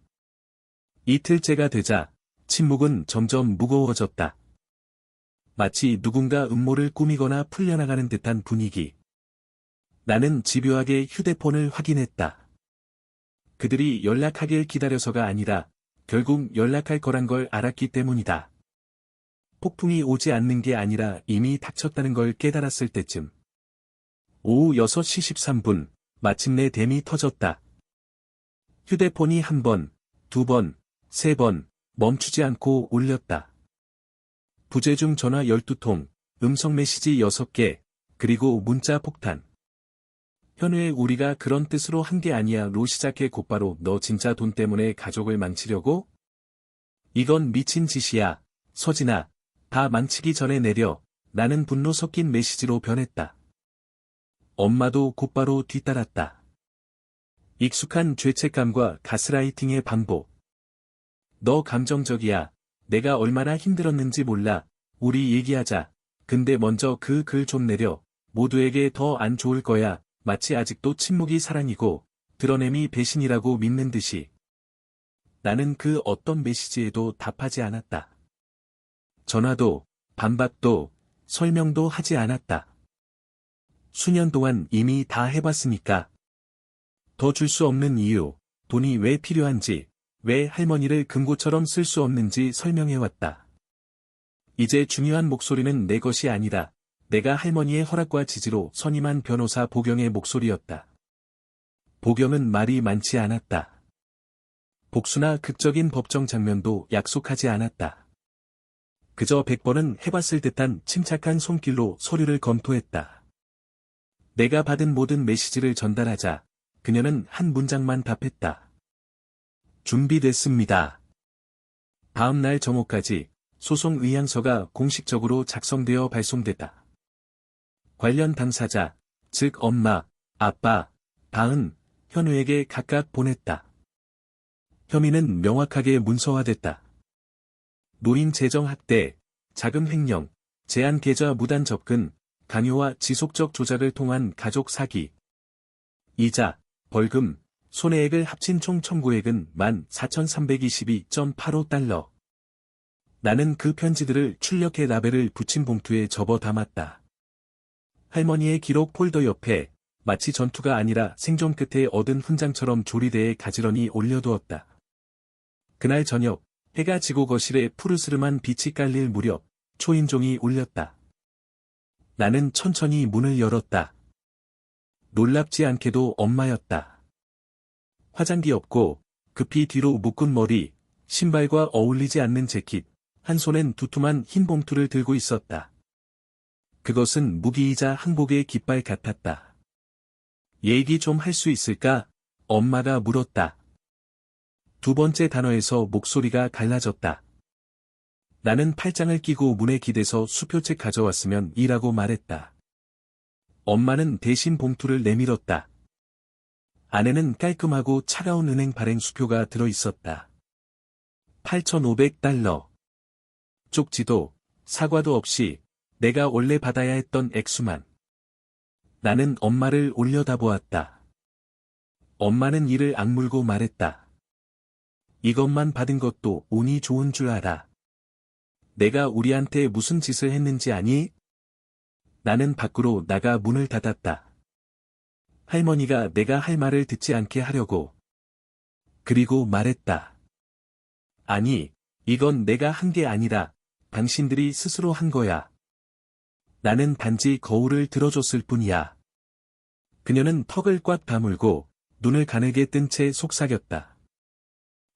이틀째가 되자 침묵은 점점 무거워졌다. 마치 누군가 음모를 꾸미거나 풀려나가는 듯한 분위기. 나는 집요하게 휴대폰을 확인했다. 그들이 연락하길 기다려서가 아니라 결국 연락할 거란 걸 알았기 때문이다. 폭풍이 오지 않는 게 아니라 이미 닥쳤다는 걸 깨달았을 때쯤. 오후 6시 13분, 마침내 댐이 터졌다. 휴대폰이 한 번, 두 번, 세 번, 멈추지 않고 울렸다. 부재중 전화 12통, 음성 메시지 6개, 그리고 문자 폭탄. 현우의 우리가 그런 뜻으로 한 게 아니야 로 시작해 곧바로 너 진짜 돈 때문에 가족을 망치려고? 이건 미친 짓이야. 서진아, 다 망치기 전에 내려. 나는 분노 섞인 메시지로 변했다. 엄마도 곧바로 뒤따랐다. 익숙한 죄책감과 가스라이팅의 반복. 너 감정적이야. 내가 얼마나 힘들었는지 몰라. 우리 얘기하자. 근데 먼저 그 글 좀 내려. 모두에게 더 안 좋을 거야. 마치 아직도 침묵이 사랑이고 드러냄이 배신이라고 믿는 듯이. 나는 그 어떤 메시지에도 답하지 않았다. 전화도, 반박도, 설명도 하지 않았다. 수년 동안 이미 다 해봤으니까. 더 줄 수 없는 이유, 돈이 왜 필요한지, 왜 할머니를 금고처럼 쓸 수 없는지 설명해왔다. 이제 중요한 목소리는 내 것이 아니라 내가 할머니의 허락과 지지로 선임한 변호사 보경의 목소리였다. 보경은 말이 많지 않았다. 복수나 극적인 법정 장면도 약속하지 않았다. 그저 100번은 해봤을 듯한 침착한 손길로 서류를 검토했다. 내가 받은 모든 메시지를 전달하자 그녀는 한 문장만 답했다. 준비됐습니다. 다음 날 정오까지 소송 의향서가 공식적으로 작성되어 발송됐다. 관련 당사자, 즉 엄마, 아빠, 다은, 현우에게 각각 보냈다. 혐의는 명확하게 문서화됐다. 노인 재정 학대, 자금 횡령, 제한 계좌 무단 접근, 강요와 지속적 조작을 통한 가족 사기. 이자, 벌금, 손해액을 합친 총 청구액은 14,322.85달러. 나는 그 편지들을 출력해 라벨을 붙인 봉투에 접어 담았다. 할머니의 기록 폴더 옆에 마치 전투가 아니라 생존 끝에 얻은 훈장처럼 조리대에 가지런히 올려두었다. 그날 저녁, 해가 지고 거실에 푸르스름한 빛이 깔릴 무렵, 초인종이 울렸다. 나는 천천히 문을 열었다. 놀랍지 않게도 엄마였다. 화장기 없고, 급히 뒤로 묶은 머리, 신발과 어울리지 않는 재킷, 한 손엔 두툼한 흰 봉투를 들고 있었다. 그것은 무기이자 항복의 깃발 같았다. 얘기 좀 할 수 있을까? 엄마가 물었다. 두 번째 단어에서 목소리가 갈라졌다. 나는 팔짱을 끼고 문에 기대서 수표책 가져왔으면 이라고 말했다. 엄마는 대신 봉투를 내밀었다. 안에는 깔끔하고 차가운 은행 발행 수표가 들어있었다. 8,500달러. 쪽지도, 사과도 없이 내가 원래 받아야 했던 액수만. 나는 엄마를 올려다보았다. 엄마는 이를 악물고 말했다. 이것만 받은 것도 운이 좋은 줄 알아. 내가 우리한테 무슨 짓을 했는지 아니? 나는 밖으로 나가 문을 닫았다. 할머니가 내가 할 말을 듣지 않게 하려고. 그리고 말했다. 아니, 이건 내가 한 게 아니라 당신들이 스스로 한 거야. 나는 단지 거울을 들어줬을 뿐이야. 그녀는 턱을 꽉 다물고 눈을 가늘게 뜬 채 속삭였다.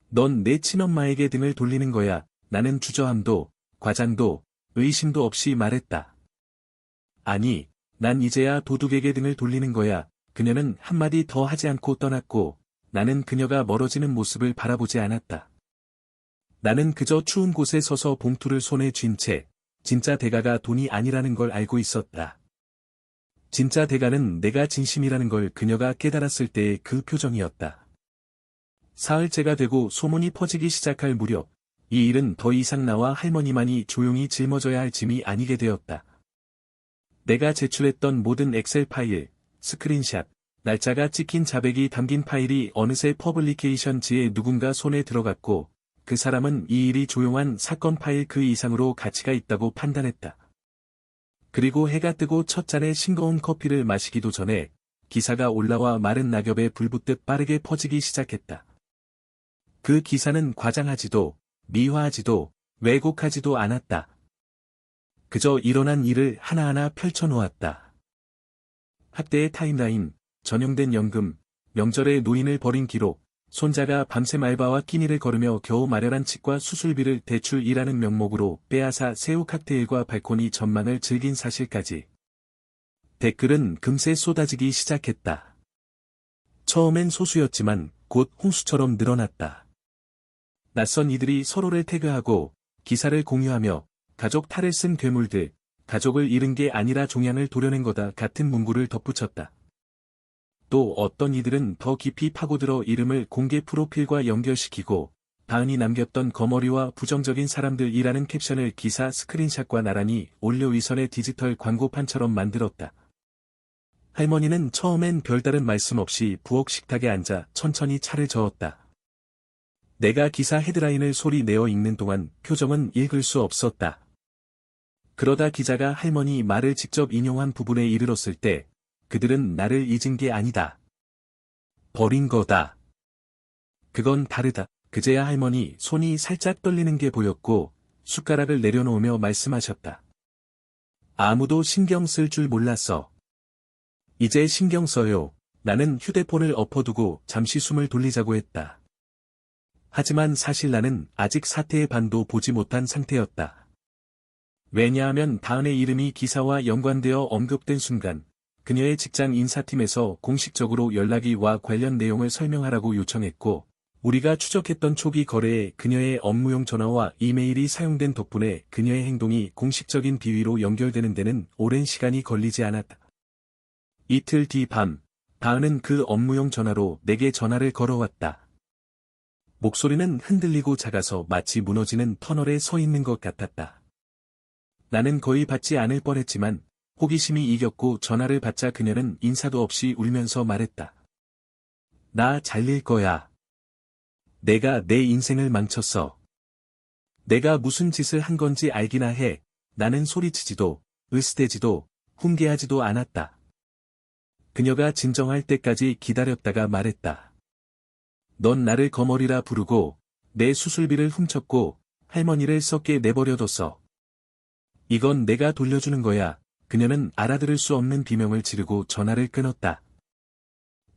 넌 내 친엄마에게 등을 돌리는 거야. 나는 주저함도, 과장도, 의심도 없이 말했다. 아니, 난 이제야 도둑에게 등을 돌리는 거야. 그녀는 한마디 더 하지 않고 떠났고, 나는 그녀가 멀어지는 모습을 바라보지 않았다. 나는 그저 추운 곳에 서서 봉투를 손에 쥔 채, 진짜 대가가 돈이 아니라는 걸 알고 있었다. 진짜 대가는 내가 진심이라는 걸 그녀가 깨달았을 때의 그 표정이었다. 사흘째가 되고 소문이 퍼지기 시작할 무렵, 이 일은 더 이상 나와 할머니만이 조용히 짊어져야 할 짐이 아니게 되었다. 내가 제출했던 모든 엑셀 파일, 스크린샷, 날짜가 찍힌 자백이 담긴 파일이 어느새 퍼블리케이션지에 누군가 손에 들어갔고, 그 사람은 이 일이 조용한 사건 파일 그 이상으로 가치가 있다고 판단했다. 그리고 해가 뜨고 첫 잔의 싱거운 커피를 마시기도 전에 기사가 올라와 마른 낙엽에 불붙듯 빠르게 퍼지기 시작했다. 그 기사는 과장하지도, 미화하지도, 왜곡하지도 않았다. 그저 일어난 일을 하나하나 펼쳐놓았다. 학대의 타임라인, 전용된 연금, 명절에 노인을 버린 기록, 손자가 밤샘 알바와 끼니를 거르며 겨우 마련한 치과 수술비를 대출이라는 명목으로 빼앗아 새우 칵테일과 발코니 전망을 즐긴 사실까지. 댓글은 금세 쏟아지기 시작했다. 처음엔 소수였지만 곧 홍수처럼 늘어났다. 낯선 이들이 서로를 태그하고 기사를 공유하며 가족 탈을 쓴 괴물들, 가족을 잃은 게 아니라 종양을 도려낸 거다 같은 문구를 덧붙였다. 또 어떤 이들은 더 깊이 파고들어 이름을 공개 프로필과 연결시키고 다은이 남겼던 거머리와 부정적인 사람들이라는 캡션을 기사 스크린샷과 나란히 올려 위선의 디지털 광고판처럼 만들었다. 할머니는 처음엔 별다른 말씀 없이 부엌 식탁에 앉아 천천히 차를 저었다. 내가 기사 헤드라인을 소리 내어 읽는 동안 표정은 읽을 수 없었다. 그러다 기자가 할머니 말을 직접 인용한 부분에 이르렀을 때 그들은 나를 잊은 게 아니다. 버린 거다. 그건 다르다. 그제야 할머니 손이 살짝 떨리는 게 보였고 숟가락을 내려놓으며 말씀하셨다. 아무도 신경 쓸 줄 몰랐어. 이제 신경 써요. 나는 휴대폰을 엎어두고 잠시 숨을 돌리자고 했다. 하지만 사실 나는 아직 사태의 반도 보지 못한 상태였다. 왜냐하면 다은의 이름이 기사와 연관되어 언급된 순간 그녀의 직장 인사팀에서 공식적으로 연락이 와 관련 내용을 설명하라고 요청했고 우리가 추적했던 초기 거래에 그녀의 업무용 전화와 이메일이 사용된 덕분에 그녀의 행동이 공식적인 비위로 연결되는 데는 오랜 시간이 걸리지 않았다. 이틀 뒤 밤, 다은은 그 업무용 전화로 내게 전화를 걸어왔다. 목소리는 흔들리고 작아서 마치 무너지는 터널에 서 있는 것 같았다. 나는 거의 받지 않을 뻔했지만 호기심이 이겼고 전화를 받자 그녀는 인사도 없이 울면서 말했다. 나 잘릴 거야. 내가 내 인생을 망쳤어. 내가 무슨 짓을 한 건지 알기나 해. 나는 소리치지도, 으스대지도, 훈계하지도 않았다. 그녀가 진정할 때까지 기다렸다가 말했다. 넌 나를 거머리라 부르고 내 수술비를 훔쳤고 할머니를 썩게 내버려뒀어. 이건 내가 돌려주는 거야. 그녀는 알아들을 수 없는 비명을 지르고 전화를 끊었다.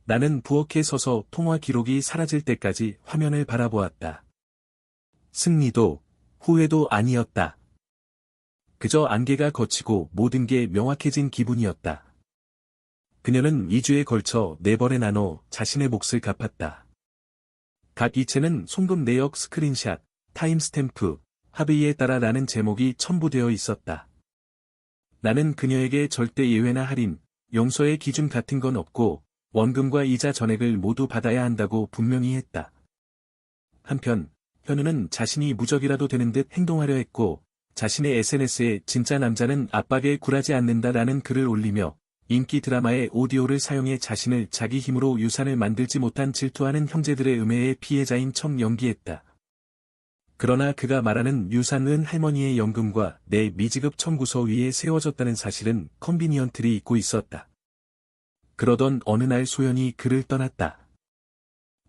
나는 부엌에 서서 통화 기록이 사라질 때까지 화면을 바라보았다. 승리도 후회도 아니었다. 그저 안개가 걷히고 모든 게 명확해진 기분이었다. 그녀는 2주에 걸쳐 4번에 나눠 자신의 몫을 갚았다. 각 이체는 송금 내역 스크린샷, 타임스탬프, 합의에 따라 라는 제목이 첨부되어 있었다. 나는 그녀에게 절대 예외나 할인, 용서의 기준 같은 건 없고 원금과 이자 전액을 모두 받아야 한다고 분명히 했다. 한편 현우는 자신이 무적이라도 되는 듯 행동하려 했고 자신의 SNS에 진짜 남자는 압박에 굴하지 않는다라는 글을 올리며 인기 드라마의 오디오를 사용해 자신을 자기 힘으로 유산을 만들지 못한 질투하는 형제들의 음해의 피해자인 척 연기했다. 그러나 그가 말하는 유산은 할머니의 연금과 내 미지급 청구서 위에 세워졌다는 사실은 컨비니언트리 잊고 있었다. 그러던 어느 날 소연이 그를 떠났다.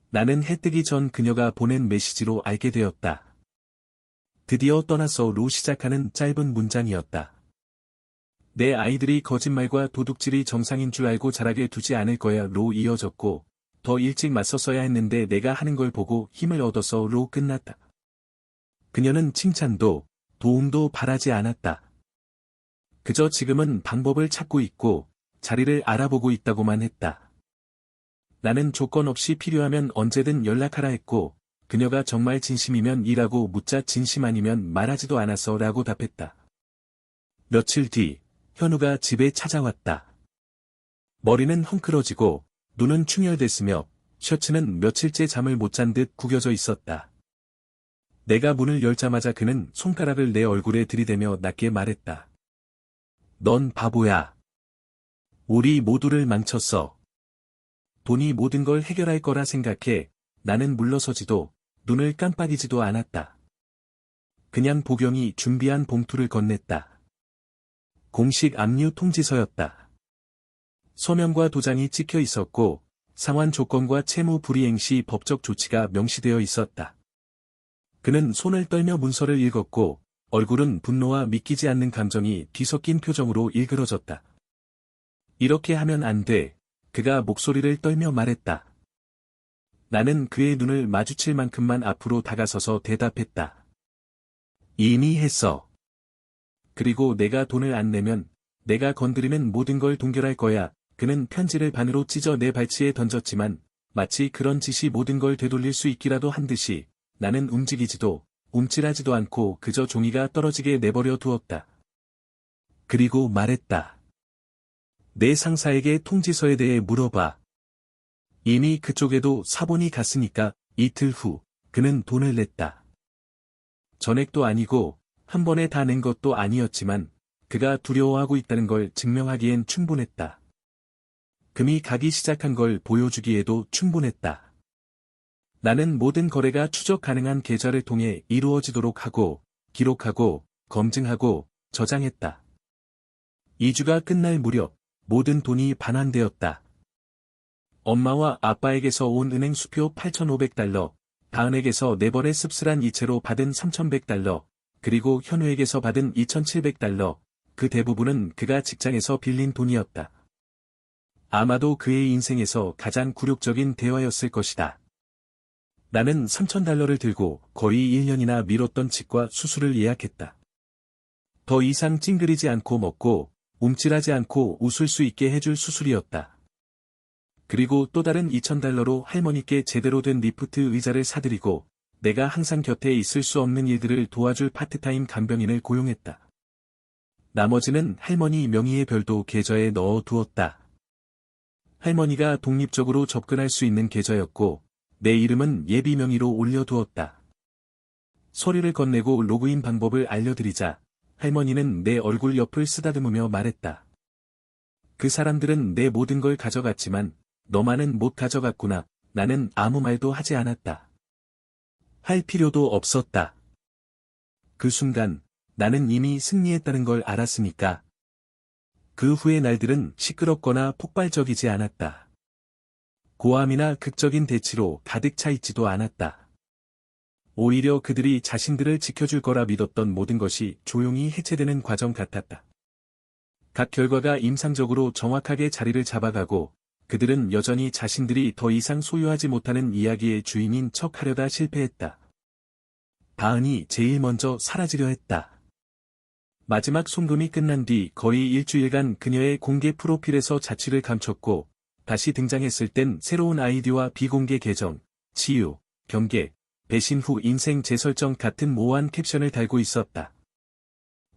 나는 해 뜨기 전 그녀가 보낸 메시지로 알게 되었다. 드디어 떠났어로 시작하는 짧은 문장이었다. 내 아이들이 거짓말과 도둑질이 정상인 줄 알고 자라게 두지 않을 거야로 이어졌고 더 일찍 맞섰어야 했는데 내가 하는 걸 보고 힘을 얻어서로 끝났다. 그녀는 칭찬도 도움도 바라지 않았다. 그저 지금은 방법을 찾고 있고 자리를 알아보고 있다고만 했다. 나는 조건 없이 필요하면 언제든 연락하라 했고 그녀가 정말 진심이면 일하고 묻자 진심 아니면 말하지도 않았어라고 답했다. 며칠 뒤 현우가 집에 찾아왔다. 머리는 헝클어지고 눈은 충혈됐으며 셔츠는 며칠째 잠을 못 잔 듯 구겨져 있었다. 내가 문을 열자마자 그는 손가락을 내 얼굴에 들이대며 낮게 말했다. 넌 바보야. 우리 모두를 망쳤어. 돈이 모든 걸 해결할 거라 생각해. 나는 물러서지도 눈을 깜빡이지도 않았다. 그냥 보경이 준비한 봉투를 건넸다. 공식 압류 통지서였다. 서명과 도장이 찍혀 있었고 상환 조건과 채무 불이행 시 법적 조치가 명시되어 있었다. 그는 손을 떨며 문서를 읽었고 얼굴은 분노와 믿기지 않는 감정이 뒤섞인 표정으로 일그러졌다. 이렇게 하면 안 돼. 그가 목소리를 떨며 말했다. 나는 그의 눈을 마주칠 만큼만 앞으로 다가서서 대답했다. 이미 했어. 그리고 내가 돈을 안 내면 내가 건드리는 모든 걸 동결할 거야. 그는 편지를 반으로 찢어 내 발치에 던졌지만 마치 그런 짓이 모든 걸 되돌릴 수 있기라도 한 듯이 나는 움직이지도 움찔하지도 않고 그저 종이가 떨어지게 내버려 두었다. 그리고 말했다. 내 상사에게 통지서에 대해 물어봐. 이미 그쪽에도 사본이 갔으니까. 이틀 후 그는 돈을 냈다. 전액도 아니고 한 번에 다 낸 것도 아니었지만 그가 두려워하고 있다는 걸 증명하기엔 충분했다. 금이 가기 시작한 걸 보여주기에도 충분했다. 나는 모든 거래가 추적 가능한 계좌를 통해 이루어지도록 하고, 기록하고, 검증하고, 저장했다. 2주가 끝날 무렵, 모든 돈이 반환되었다. 엄마와 아빠에게서 온 은행 수표 $8,500, 다은에게서 4번의 씁쓸한 이체로 받은 $3,100, 그리고 현우에게서 받은 $2,700, 그 대부분은 그가 직장에서 빌린 돈이었다. 아마도 그의 인생에서 가장 굴욕적인 대화였을 것이다. 나는 $3,000를 들고 거의 1년이나 미뤘던 치과 수술을 예약했다. 더 이상 찡그리지 않고 먹고, 움찔하지 않고 웃을 수 있게 해줄 수술이었다. 그리고 또 다른 $2,000로 할머니께 제대로 된 리프트 의자를 사드리고, 내가 항상 곁에 있을 수 없는 일들을 도와줄 파트타임 간병인을 고용했다. 나머지는 할머니 명의의 별도 계좌에 넣어 두었다. 할머니가 독립적으로 접근할 수 있는 계좌였고, 내 이름은 예비 명의로 올려두었다. 서류를 건네고 로그인 방법을 알려드리자, 할머니는 내 얼굴 옆을 쓰다듬으며 말했다. 그 사람들은 내 모든 걸 가져갔지만, 너만은 못 가져갔구나. 나는 아무 말도 하지 않았다. 할 필요도 없었다. 그 순간, 나는 이미 승리했다는 걸 알았으니까. 그 후의 날들은 시끄럽거나 폭발적이지 않았다. 고함이나 극적인 대치로 가득 차 있지도 않았다. 오히려 그들이 자신들을 지켜줄 거라 믿었던 모든 것이 조용히 해체되는 과정 같았다. 각 결과가 임상적으로 정확하게 자리를 잡아가고, 그들은 여전히 자신들이 더 이상 소유하지 못하는 이야기의 주인인 척하려다 실패했다. 다은이 제일 먼저 사라지려 했다. 마지막 송금이 끝난 뒤 거의 일주일간 그녀의 공개 프로필에서 자취를 감췄고, 다시 등장했을 땐 새로운 아이디와 비공개 계정, 치유, 경계, 배신 후 인생 재설정 같은 모호한 캡션을 달고 있었다.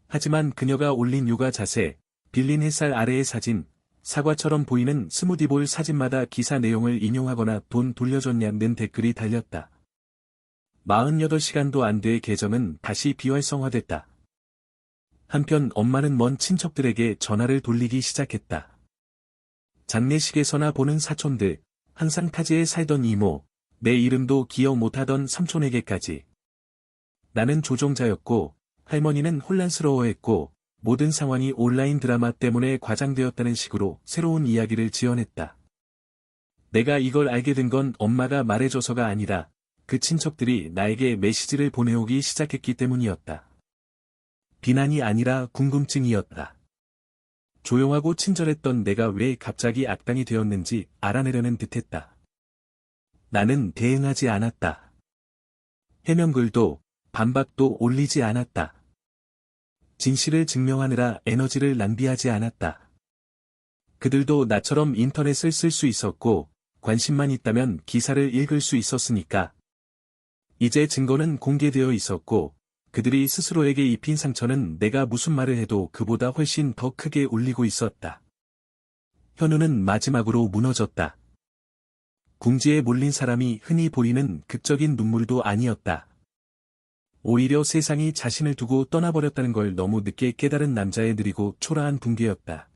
하지만 그녀가 올린 요가 자세, 빌린 햇살 아래의 사진, 사과처럼 보이는 스무디볼 사진마다 기사 내용을 인용하거나 돈 돌려줬냐는 댓글이 달렸다. 48시간도 안 돼 계정은 다시 비활성화됐다. 한편 엄마는 먼 친척들에게 전화를 돌리기 시작했다. 장례식에서나 보는 사촌들, 항상 타지에 살던 이모, 내 이름도 기억 못하던 삼촌에게까지. 나는 조종자였고, 할머니는 혼란스러워했고, 모든 상황이 온라인 드라마 때문에 과장되었다는 식으로 새로운 이야기를 지어냈다. 내가 이걸 알게 된 건 엄마가 말해줘서가 아니라, 그 친척들이 나에게 메시지를 보내오기 시작했기 때문이었다. 비난이 아니라 궁금증이었다. 조용하고 친절했던 내가 왜 갑자기 악당이 되었는지 알아내려는 듯했다. 나는 대응하지 않았다. 해명글도, 반박도 올리지 않았다. 진실을 증명하느라 에너지를 낭비하지 않았다. 그들도 나처럼 인터넷을 쓸 수 있었고, 관심만 있다면 기사를 읽을 수 있었으니까. 이제 증거는 공개되어 있었고, 그들이 스스로에게 입힌 상처는 내가 무슨 말을 해도 그보다 훨씬 더 크게 울리고 있었다. 현우는 마지막으로 무너졌다. 궁지에 몰린 사람이 흔히 보이는 극적인 눈물도 아니었다. 오히려 세상이 자신을 두고 떠나버렸다는 걸 너무 늦게 깨달은 남자의 느리고 초라한 붕괴였다.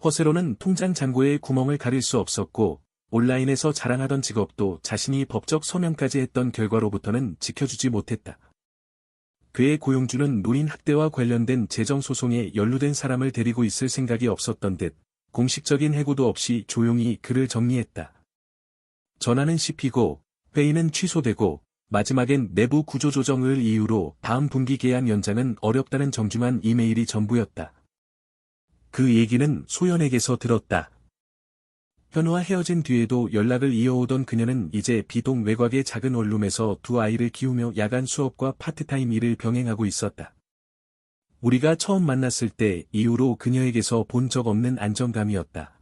허세로는 통장 잔고에 구멍을 가릴 수 없었고, 온라인에서 자랑하던 직업도 자신이 법적 서명까지 했던 결과로부터는 지켜주지 못했다. 그의 고용주는 노인 학대와 관련된 재정소송에 연루된 사람을 데리고 있을 생각이 없었던 듯, 공식적인 해고도 없이 조용히 글을 정리했다. 전화는 씹히고, 회의는 취소되고, 마지막엔 내부 구조조정을 이유로 다음 분기 계약 연장은 어렵다는 정중한 이메일이 전부였다. 그 얘기는 소연에게서 들었다. 현우와 헤어진 뒤에도 연락을 이어오던 그녀는 이제 비동 외곽의 작은 원룸에서 두 아이를 키우며 야간 수업과 파트타임 일을 병행하고 있었다. 우리가 처음 만났을 때 이후로 그녀에게서 본 적 없는 안정감이었다.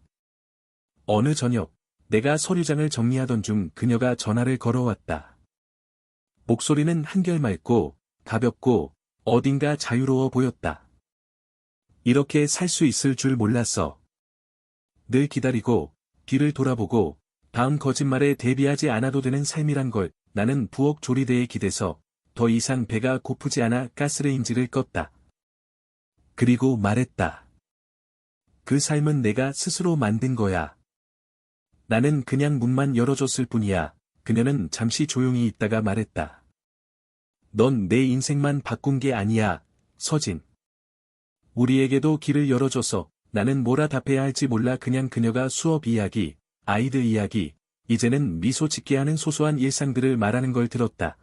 어느 저녁, 내가 서류장을 정리하던 중 그녀가 전화를 걸어왔다. 목소리는 한결 맑고 가볍고 어딘가 자유로워 보였다. 이렇게 살 수 있을 줄 몰랐어. 늘 기다리고 뒤를 돌아보고 다음 거짓말에 대비하지 않아도 되는 삶이란 걸 나는 부엌 조리대에 기대서 더 이상 배가 고프지 않아 가스레인지를 껐다. 그리고 말했다. 그 삶은 내가 스스로 만든 거야. 나는 그냥 문만 열어줬을 뿐이야. 그녀는 잠시 조용히 있다가 말했다. 넌 내 인생만 바꾼 게 아니야, 서진. 우리에게도 길을 열어줘서 나는 뭐라 답해야 할지 몰라. 그냥 그녀가 수업 이야기, 아이들 이야기, 이제는 미소 짓게 하는 소소한 일상들을 말하는 걸 들었다.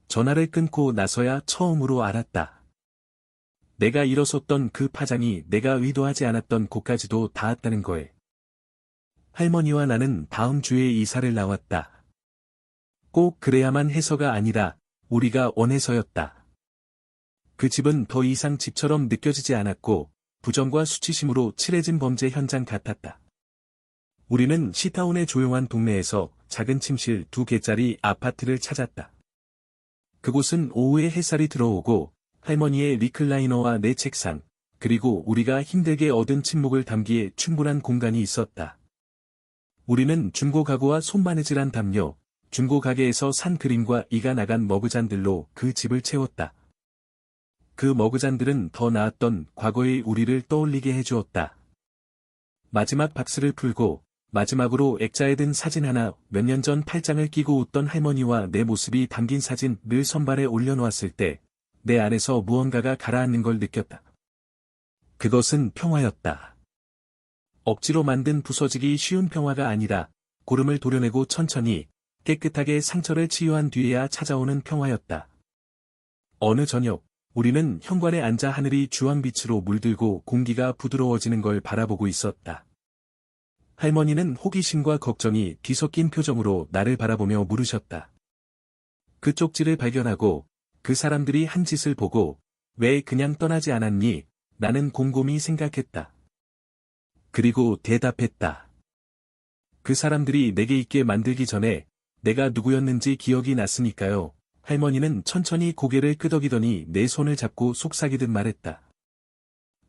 전화를 끊고 나서야 처음으로 알았다. 내가 일어섰던 그 파장이 내가 의도하지 않았던 곳까지도 닿았다는 걸. 할머니와 나는 다음 주에 이사를 나왔다. 꼭 그래야만 해서가 아니라 우리가 원해서였다. 그 집은 더 이상 집처럼 느껴지지 않았고 부정과 수치심으로 칠해진 범죄 현장 같았다. 우리는 시타운의 조용한 동네에서 작은 침실 2개짜리 아파트를 찾았다. 그곳은 오후에 햇살이 들어오고 할머니의 리클라이너와 내 책상, 그리고 우리가 힘들게 얻은 침묵을 담기에 충분한 공간이 있었다. 우리는 중고 가구와 손바느질한 담요, 중고 가게에서 산 그림과 이가 나간 머그잔들로 그 집을 채웠다. 그 머그잔들은 더 나았던 과거의 우리를 떠올리게 해주었다. 마지막 박스를 풀고 마지막으로 액자에 든 사진 하나, 몇 년 전 팔짱을 끼고 웃던 할머니와 내 모습이 담긴 사진 늘 선반에 올려놓았을 때 내 안에서 무언가가 가라앉는 걸 느꼈다. 그것은 평화였다. 억지로 만든 부서지기 쉬운 평화가 아니라 고름을 도려내고 천천히 깨끗하게 상처를 치유한 뒤에야 찾아오는 평화였다. 어느 저녁 우리는 현관에 앉아 하늘이 주황빛으로 물들고 공기가 부드러워지는 걸 바라보고 있었다. 할머니는 호기심과 걱정이 뒤섞인 표정으로 나를 바라보며 물으셨다. 그 쪽지를 발견하고 그 사람들이 한 짓을 보고 왜 그냥 떠나지 않았니? 나는 곰곰이 생각했다. 그리고 대답했다. 그 사람들이 내게 있게 만들기 전에 내가 누구였는지 기억이 났으니까요. 할머니는 천천히 고개를 끄덕이더니 내 손을 잡고 속삭이듯 말했다.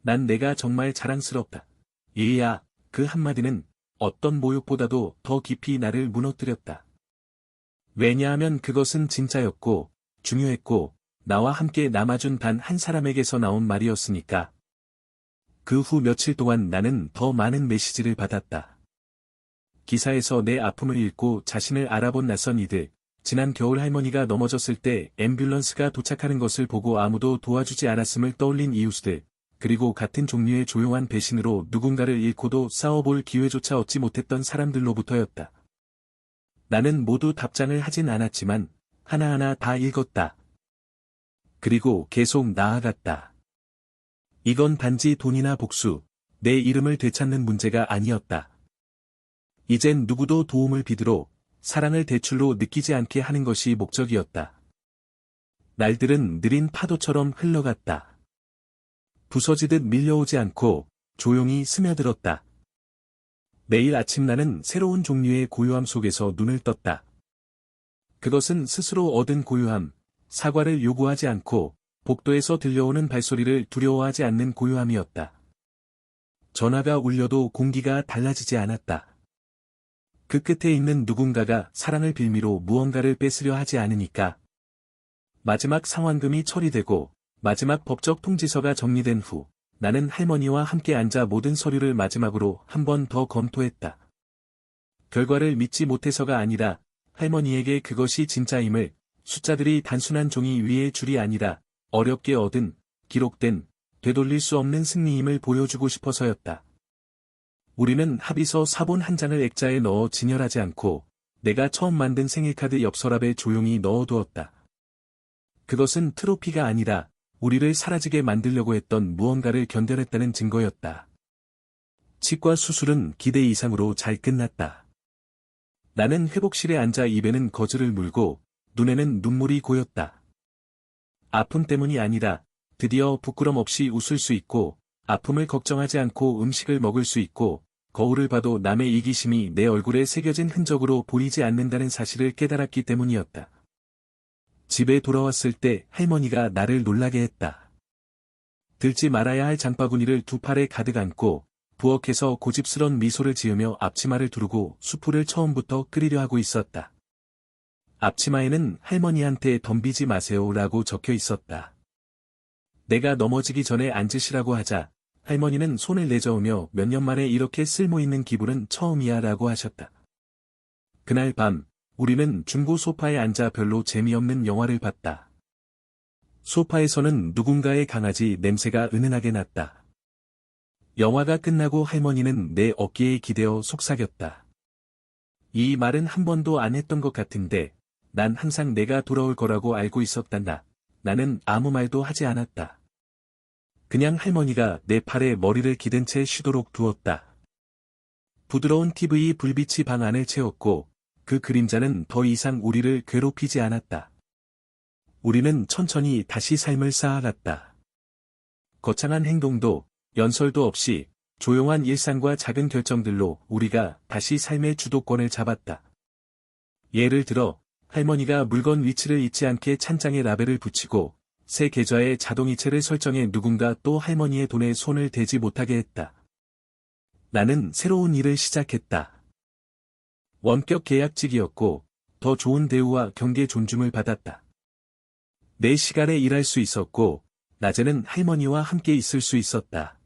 난 내가 정말 자랑스럽다. 얘야, 그 한마디는 어떤 모욕보다도 더 깊이 나를 무너뜨렸다. 왜냐하면 그것은 진짜였고, 중요했고, 나와 함께 남아준 단 한 사람에게서 나온 말이었으니까. 그 후 며칠 동안 나는 더 많은 메시지를 받았다. 기사에서 내 아픔을 읽고 자신을 알아본 낯선 이들, 지난 겨울 할머니가 넘어졌을 때 앰뷸런스가 도착하는 것을 보고 아무도 도와주지 않았음을 떠올린 이웃들, 그리고 같은 종류의 조용한 배신으로 누군가를 잃고도 싸워볼 기회조차 얻지 못했던 사람들로부터였다. 나는 모두 답장을 하진 않았지만 하나하나 다 읽었다. 그리고 계속 나아갔다. 이건 단지 돈이나 복수, 내 이름을 되찾는 문제가 아니었다. 이젠 누구도 도움을 비드로 사랑을 대출로 느끼지 않게 하는 것이 목적이었다. 날들은 느린 파도처럼 흘러갔다. 부서지듯 밀려오지 않고 조용히 스며들었다. 매일 아침 나는 새로운 종류의 고요함 속에서 눈을 떴다. 그것은 스스로 얻은 고요함, 사과를 요구하지 않고 복도에서 들려오는 발소리를 두려워하지 않는 고요함이었다. 전화가 울려도 공기가 달라지지 않았다. 그 끝에 있는 누군가가 사랑을 빌미로 무언가를 뺏으려 하지 않으니까. 마지막 상환금이 처리되고 마지막 법적 통지서가 정리된 후 나는 할머니와 함께 앉아 모든 서류를 마지막으로 한 번 더 검토했다. 결과를 믿지 못해서가 아니라 할머니에게 그것이 진짜임을, 숫자들이 단순한 종이 위의 줄이 아니라 어렵게 얻은, 기록된, 되돌릴 수 없는 승리임을 보여주고 싶어서였다. 우리는 합의서 사본 한 장을 액자에 넣어 진열하지 않고 내가 처음 만든 생일카드 옆 서랍에 조용히 넣어두었다. 그것은 트로피가 아니라 우리를 사라지게 만들려고 했던 무언가를 견뎌냈다는 증거였다. 치과 수술은 기대 이상으로 잘 끝났다. 나는 회복실에 앉아 입에는 거즈를 물고 눈에는 눈물이 고였다. 아픔 때문이 아니라 드디어 부끄럼 없이 웃을 수 있고 아픔을 걱정하지 않고 음식을 먹을 수 있고 거울을 봐도 남의 이기심이 내 얼굴에 새겨진 흔적으로 보이지 않는다는 사실을 깨달았기 때문이었다. 집에 돌아왔을 때 할머니가 나를 놀라게 했다. 들지 말아야 할 장바구니를 두 팔에 가득 안고 부엌에서 고집스런 미소를 지으며 앞치마를 두르고 수프를 처음부터 끓이려 하고 있었다. 앞치마에는 할머니한테 덤비지 마세요라고 적혀 있었다. 내가 넘어지기 전에 앉으시라고 하자 할머니는 손을 내저으며 몇 년 만에 이렇게 쓸모있는 기분은 처음이야라고 하셨다. 그날 밤 우리는 중고 소파에 앉아 별로 재미없는 영화를 봤다. 소파에서는 누군가의 강아지 냄새가 은은하게 났다. 영화가 끝나고 할머니는 내 어깨에 기대어 속삭였다. 이 말은 한 번도 안 했던 것 같은데 난 항상 내가 돌아올 거라고 알고 있었단다. 나는 아무 말도 하지 않았다. 그냥 할머니가 내 팔에 머리를 기댄 채 쉬도록 두었다. 부드러운 TV 불빛이 방 안을 채웠고 그 그림자는 더 이상 우리를 괴롭히지 않았다. 우리는 천천히 다시 삶을 쌓아갔다. 거창한 행동도 연설도 없이 조용한 일상과 작은 결정들로 우리가 다시 삶의 주도권을 잡았다. 예를 들어 할머니가 물건 위치를 잊지 않게 찬장에 라벨을 붙이고 새 계좌에 자동이체를 설정해 누군가 또 할머니의 돈에 손을 대지 못하게 했다. 나는 새로운 일을 시작했다. 원격 계약직이었고 더 좋은 대우와 경계 존중을 받았다. 내 시간에 일할 수 있었고 낮에는 할머니와 함께 있을 수 있었다.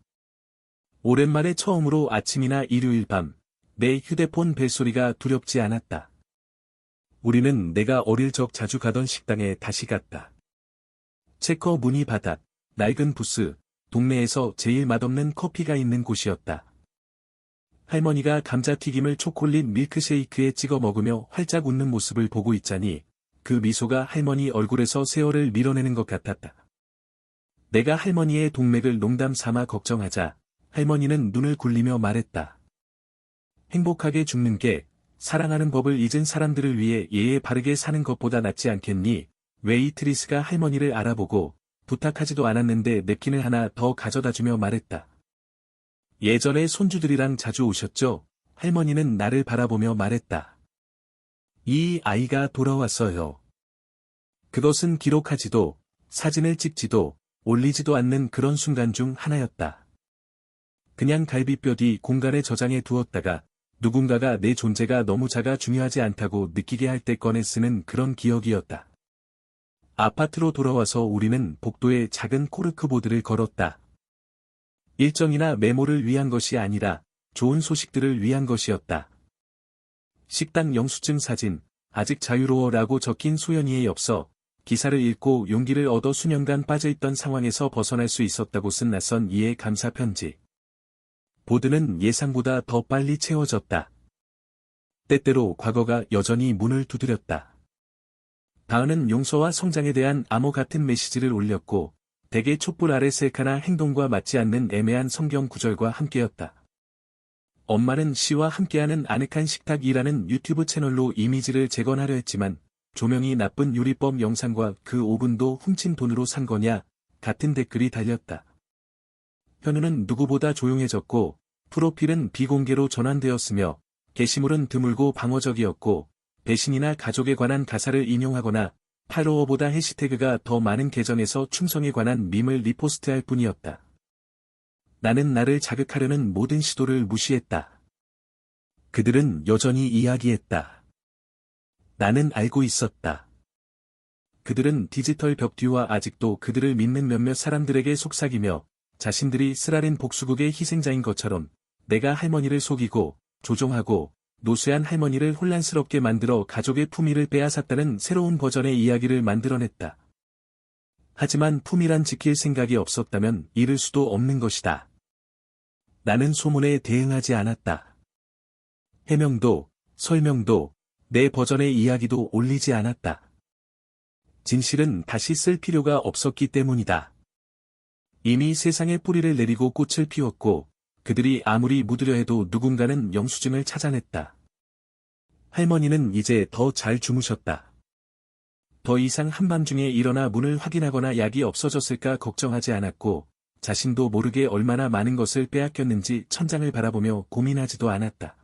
오랜만에 처음으로 아침이나 일요일 밤 내 휴대폰 벨소리가 두렵지 않았다. 우리는 내가 어릴 적 자주 가던 식당에 다시 갔다. 체커 무늬 바닥, 낡은 부스, 동네에서 제일 맛없는 커피가 있는 곳이었다. 할머니가 감자튀김을 초콜릿 밀크쉐이크에 찍어 먹으며 활짝 웃는 모습을 보고 있자니 그 미소가 할머니 얼굴에서 세월을 밀어내는 것 같았다. 내가 할머니의 동맥을 농담 삼아 걱정하자 할머니는 눈을 굴리며 말했다. 행복하게 죽는 게 사랑하는 법을 잊은 사람들을 위해 예에 바르게 사는 것보다 낫지 않겠니? 웨이트리스가 할머니를 알아보고 부탁하지도 않았는데 냅킨을 하나 더 가져다주며 말했다. 예전에 손주들이랑 자주 오셨죠? 할머니는 나를 바라보며 말했다. 이 아이가 돌아왔어요. 그것은 기록하지도 사진을 찍지도 올리지도 않는 그런 순간 중 하나였다. 그냥 갈비뼈 뒤 공간에 저장해 두었다가 누군가가 내 존재가 너무 작아 중요하지 않다고 느끼게 할 때 꺼내 쓰는 그런 기억이었다. 아파트로 돌아와서 우리는 복도에 작은 코르크보드를 걸었다. 일정이나 메모를 위한 것이 아니라 좋은 소식들을 위한 것이었다. 식당 영수증 사진, 아직 자유로워라고 적힌 소연이의 엽서, 기사를 읽고 용기를 얻어 수년간 빠져있던 상황에서 벗어날 수 있었다고 쓴 낯선 이의 감사 편지. 보드는 예상보다 더 빨리 채워졌다. 때때로 과거가 여전히 문을 두드렸다. 다은은 용서와 성장에 대한 암호 같은 메시지를 올렸고 대개 촛불 아래 셀카나 행동과 맞지 않는 애매한 성경 구절과 함께였다. 엄마는 시와 함께하는 아늑한 식탁이라는 유튜브 채널로 이미지를 재건하려 했지만 조명이 나쁜 요리법 영상과 그 오븐도 훔친 돈으로 산 거냐 같은 댓글이 달렸다. 현우는 누구보다 조용해졌고 프로필은 비공개로 전환되었으며 게시물은 드물고 방어적이었고 배신이나 가족에 관한 가사를 인용하거나 팔로워보다 해시태그가 더 많은 계정에서 충성에 관한 밈을 리포스트할 뿐이었다. 나는 나를 자극하려는 모든 시도를 무시했다. 그들은 여전히 이야기했다. 나는 알고 있었다. 그들은 디지털 벽 뒤와 아직도 그들을 믿는 몇몇 사람들에게 속삭이며 자신들이 쓰라린 복수국의 희생자인 것처럼 내가 할머니를 속이고 조종하고 노쇠한 할머니를 혼란스럽게 만들어 가족의 품위를 빼앗았다는 새로운 버전의 이야기를 만들어냈다. 하지만 품위란 지킬 생각이 없었다면 이룰 수도 없는 것이다. 나는 소문에 대응하지 않았다. 해명도, 설명도, 내 버전의 이야기도 올리지 않았다. 진실은 다시 쓸 필요가 없었기 때문이다. 이미 세상에 뿌리를 내리고 꽃을 피웠고 그들이 아무리 묻으려 해도 누군가는 영수증을 찾아냈다. 할머니는 이제 더 잘 주무셨다. 더 이상 한밤중에 일어나 문을 확인하거나 약이 없어졌을까 걱정하지 않았고 자신도 모르게 얼마나 많은 것을 빼앗겼는지 천장을 바라보며 고민하지도 않았다.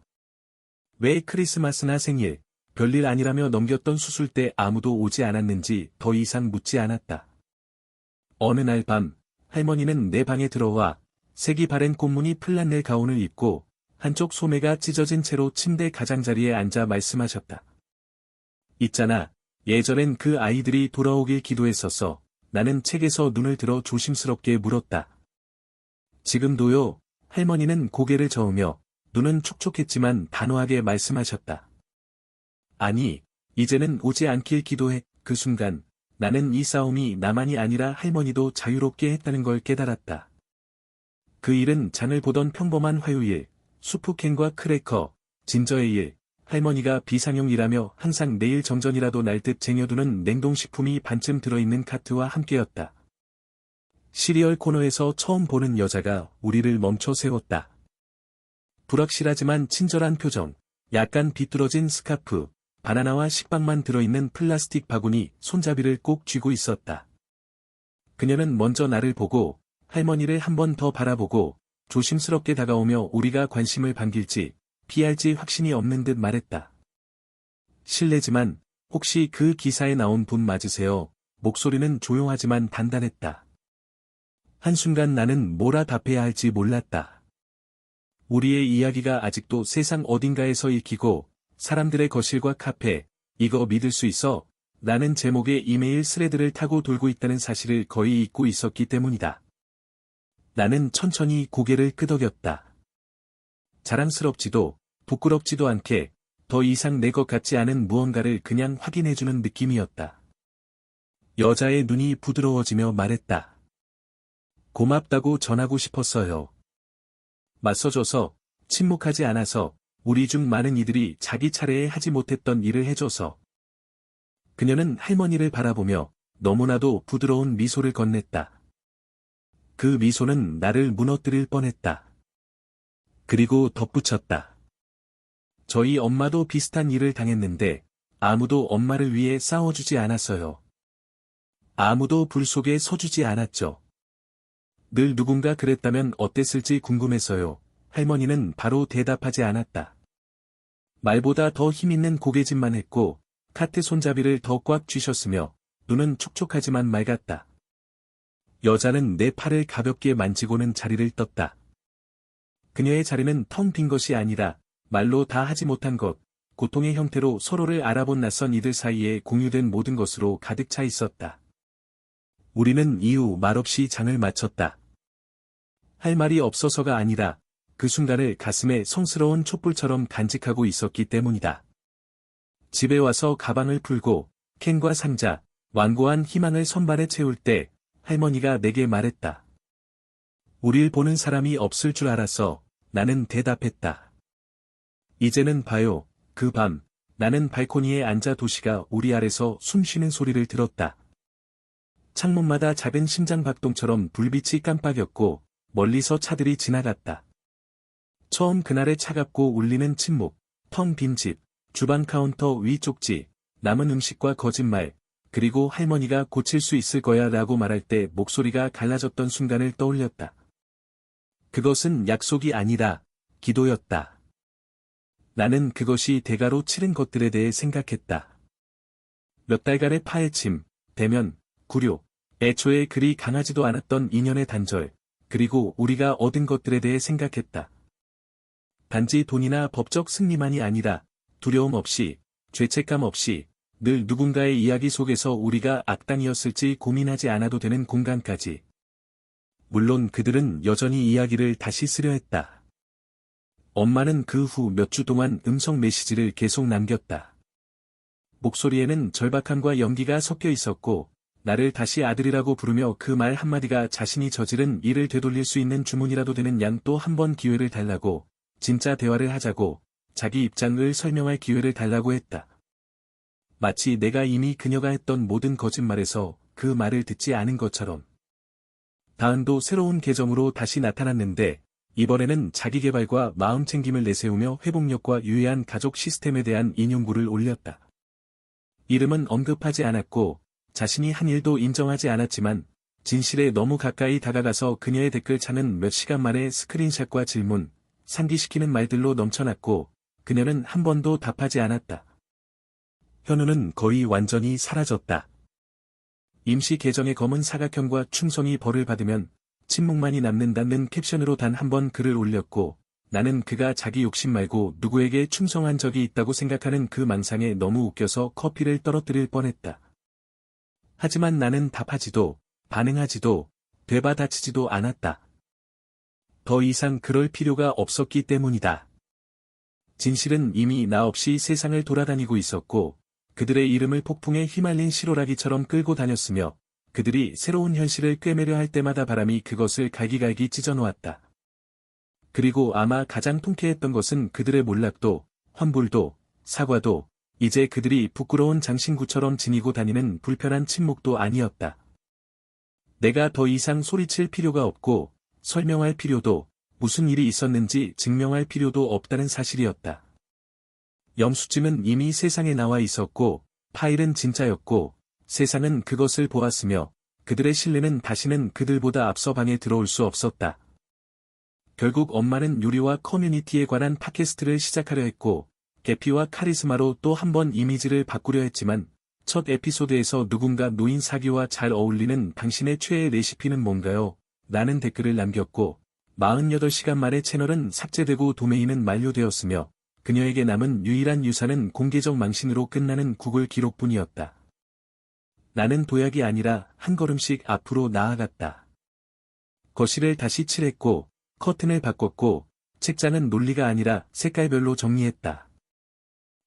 왜 크리스마스나 생일, 별일 아니라며 넘겼던 수술 때 아무도 오지 않았는지 더 이상 묻지 않았다. 어느 날 밤, 할머니는 내 방에 들어와 색이 바랜 꽃무늬 플란넬 가운을 입고 한쪽 소매가 찢어진 채로 침대 가장자리에 앉아 말씀하셨다. 있잖아, 예전엔 그 아이들이 돌아오길 기도했었어. 나는 책에서 눈을 들어 조심스럽게 물었다. 지금도요, 할머니는 고개를 저으며 눈은 촉촉했지만 단호하게 말씀하셨다. 아니, 이제는 오지 않길 기도해. 그 순간, 나는 이 싸움이 나만이 아니라 할머니도 자유롭게 했다는 걸 깨달았다. 그 일은 장을 보던 평범한 화요일, 수프캔과 크래커, 진저에일, 할머니가 비상용이라며 항상 내일 정전이라도 날 듯 쟁여두는 냉동식품이 반쯤 들어있는 카트와 함께였다. 시리얼 코너에서 처음 보는 여자가 우리를 멈춰 세웠다. 불확실하지만 친절한 표정, 약간 비뚤어진 스카프, 바나나와 식빵만 들어있는 플라스틱 바구니, 손잡이를 꼭 쥐고 있었다. 그녀는 먼저 나를 보고 할머니를 한 번 더 바라보고 조심스럽게 다가오며 우리가 관심을 반길지 피할지 확신이 없는 듯 말했다. 실례지만 혹시 그 기사에 나온 분 맞으세요? 목소리는 조용하지만 단단했다. 한순간 나는 뭐라 답해야 할지 몰랐다. 우리의 이야기가 아직도 세상 어딘가에서 읽히고 사람들의 거실과 카페, 이거 믿을 수 있어? 라는 제목의 이메일 스레드를 타고 돌고 있다는 사실을 거의 잊고 있었기 때문이다. 나는 천천히 고개를 끄덕였다. 자랑스럽지도 부끄럽지도 않게 더 이상 내 것 같지 않은 무언가를 그냥 확인해주는 느낌이었다. 여자의 눈이 부드러워지며 말했다. 고맙다고 전하고 싶었어요. 맞서줘서, 침묵하지 않아서, 우리 중 많은 이들이 자기 차례에 하지 못했던 일을 해줘서. 그녀는 할머니를 바라보며 너무나도 부드러운 미소를 건넸다. 그 미소는 나를 무너뜨릴 뻔했다. 그리고 덧붙였다. 저희 엄마도 비슷한 일을 당했는데 아무도 엄마를 위해 싸워주지 않았어요. 아무도 불 속에 서주지 않았죠. 늘 누군가 그랬다면 어땠을지 궁금해서요. 할머니는 바로 대답하지 않았다. 말보다 더 힘있는 고개짓만 했고 카트 손잡이를 더 꽉 쥐셨으며 눈은 촉촉하지만 맑았다. 여자는 내 팔을 가볍게 만지고는 자리를 떴다. 그녀의 자리는 텅 빈 것이 아니라 말로 다 하지 못한 것, 고통의 형태로 서로를 알아본 낯선 이들 사이에 공유된 모든 것으로 가득 차 있었다. 우리는 이후 말없이 장을 마쳤다. 할 말이 없어서가 아니라 그 순간을 가슴에 성스러운 촛불처럼 간직하고 있었기 때문이다. 집에 와서 가방을 풀고 캔과 상자, 완고한 희망을 선반에 채울 때 할머니가 내게 말했다. 우릴 보는 사람이 없을 줄 알았어. 나는 대답했다. 이제는 봐요. 그 밤, 나는 발코니에 앉아 도시가 우리 아래서 숨 쉬는 소리를 들었다. 창문마다 작은 심장 박동처럼 불빛이 깜빡였고 멀리서 차들이 지나갔다. 처음 그날의 차갑고 울리는 침묵, 텅 빈 집, 주방 카운터 위 쪽지, 남은 음식과 거짓말, 그리고 할머니가 고칠 수 있을 거야 라고 말할 때 목소리가 갈라졌던 순간을 떠올렸다. 그것은 약속이 아니라 기도였다. 나는 그것이 대가로 치른 것들에 대해 생각했다. 몇 달간의 파헤침, 대면, 굴욕, 애초에 그리 강하지도 않았던 인연의 단절, 그리고 우리가 얻은 것들에 대해 생각했다. 단지 돈이나 법적 승리만이 아니라 두려움 없이, 죄책감 없이, 늘 누군가의 이야기 속에서 우리가 악당이었을지 고민하지 않아도 되는 공간까지. 물론 그들은 여전히 이야기를 다시 쓰려 했다. 엄마는 그 후 몇 주 동안 음성 메시지를 계속 남겼다. 목소리에는 절박함과 연기가 섞여 있었고, 나를 다시 아들이라고 부르며 그 말 한마디가 자신이 저지른 일을 되돌릴 수 있는 주문이라도 되는 양 또 한 번 기회를 달라고, 진짜 대화를 하자고, 자기 입장을 설명할 기회를 달라고 했다. 마치 내가 이미 그녀가 했던 모든 거짓말에서 그 말을 듣지 않은 것처럼. 다은도 새로운 계정으로 다시 나타났는데, 이번에는 자기계발과 마음챙김을 내세우며 회복력과 유해한 가족 시스템에 대한 인용구를 올렸다. 이름은 언급하지 않았고, 자신이 한 일도 인정하지 않았지만, 진실에 너무 가까이 다가가서 그녀의 댓글창은 몇 시간 만에 스크린샷과 질문, 상기시키는 말들로 넘쳐났고, 그녀는 한 번도 답하지 않았다. 현우는 거의 완전히 사라졌다. 임시 계정의 검은 사각형과 충성이 벌을 받으면 침묵만이 남는다는 캡션으로 단 한 번 글을 올렸고, 나는 그가 자기 욕심 말고 누구에게 충성한 적이 있다고 생각하는 그 망상에 너무 웃겨서 커피를 떨어뜨릴 뻔했다. 하지만 나는 답하지도, 반응하지도, 되받아치지도 않았다. 더 이상 그럴 필요가 없었기 때문이다. 진실은 이미 나 없이 세상을 돌아다니고 있었고, 그들의 이름을 폭풍에 휘말린 시로라기처럼 끌고 다녔으며, 그들이 새로운 현실을 꿰매려 할 때마다 바람이 그것을 갈기갈기 찢어놓았다. 그리고 아마 가장 통쾌했던 것은 그들의 몰락도, 환불도, 사과도, 이제 그들이 부끄러운 장신구처럼 지니고 다니는 불편한 침묵도 아니었다. 내가 더 이상 소리칠 필요가 없고, 설명할 필요도, 무슨 일이 있었는지 증명할 필요도 없다는 사실이었다. 영수증은 이미 세상에 나와 있었고, 파일은 진짜였고, 세상은 그것을 보았으며, 그들의 신뢰는 다시는 그들보다 앞서 방에 들어올 수 없었다. 결국 엄마는 요리와 커뮤니티에 관한 팟캐스트를 시작하려 했고, 계피와 카리스마로 또 한 번 이미지를 바꾸려 했지만, 첫 에피소드에서 누군가 노인 사기와 잘 어울리는 당신의 최애 레시피는 뭔가요? 라는 댓글을 남겼고, 48시간 만에 채널은 삭제되고 도메인은 만료되었으며, 그녀에게 남은 유일한 유산은 공개적 망신으로 끝나는 구글 기록뿐이었다. 나는 도약이 아니라 한 걸음씩 앞으로 나아갔다. 거실을 다시 칠했고, 커튼을 바꿨고, 책장은 논리가 아니라 색깔별로 정리했다.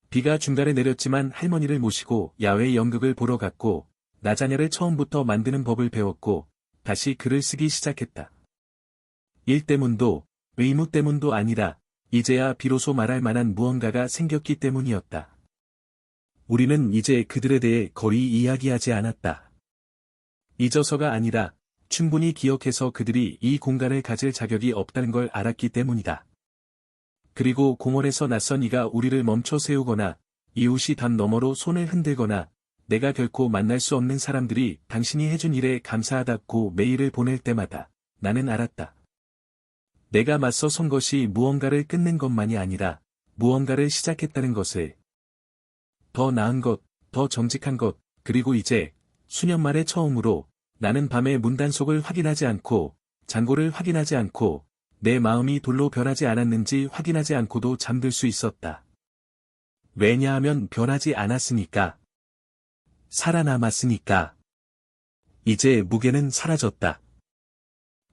비가 중간에 내렸지만 할머니를 모시고 야외 연극을 보러 갔고, 라자냐를 처음부터 만드는 법을 배웠고, 다시 글을 쓰기 시작했다. 일 때문도, 의무 때문도 아니라, 이제야 비로소 말할 만한 무언가가 생겼기 때문이었다. 우리는 이제 그들에 대해 거의 이야기하지 않았다. 잊어서가 아니라, 충분히 기억해서 그들이 이 공간을 가질 자격이 없다는 걸 알았기 때문이다. 그리고 공원에서 낯선 이가 우리를 멈춰 세우거나, 이웃이 담 너머로 손을 흔들거나, 내가 결코 만날 수 없는 사람들이 당신이 해준 일에 감사하다고 메일을 보낼 때마다, 나는 알았다. 내가 맞서 선 것이 무언가를 끊는 것만이 아니라, 무언가를 시작했다는 것을. 더 나은 것, 더 정직한 것, 그리고 이제, 수년 만에 처음으로, 나는 밤에 문단속을 확인하지 않고, 잔고를 확인하지 않고, 내 마음이 돌로 변하지 않았는지 확인하지 않고도 잠들 수 있었다. 왜냐하면 변하지 않았으니까. 살아남았으니까. 이제 무게는 사라졌다.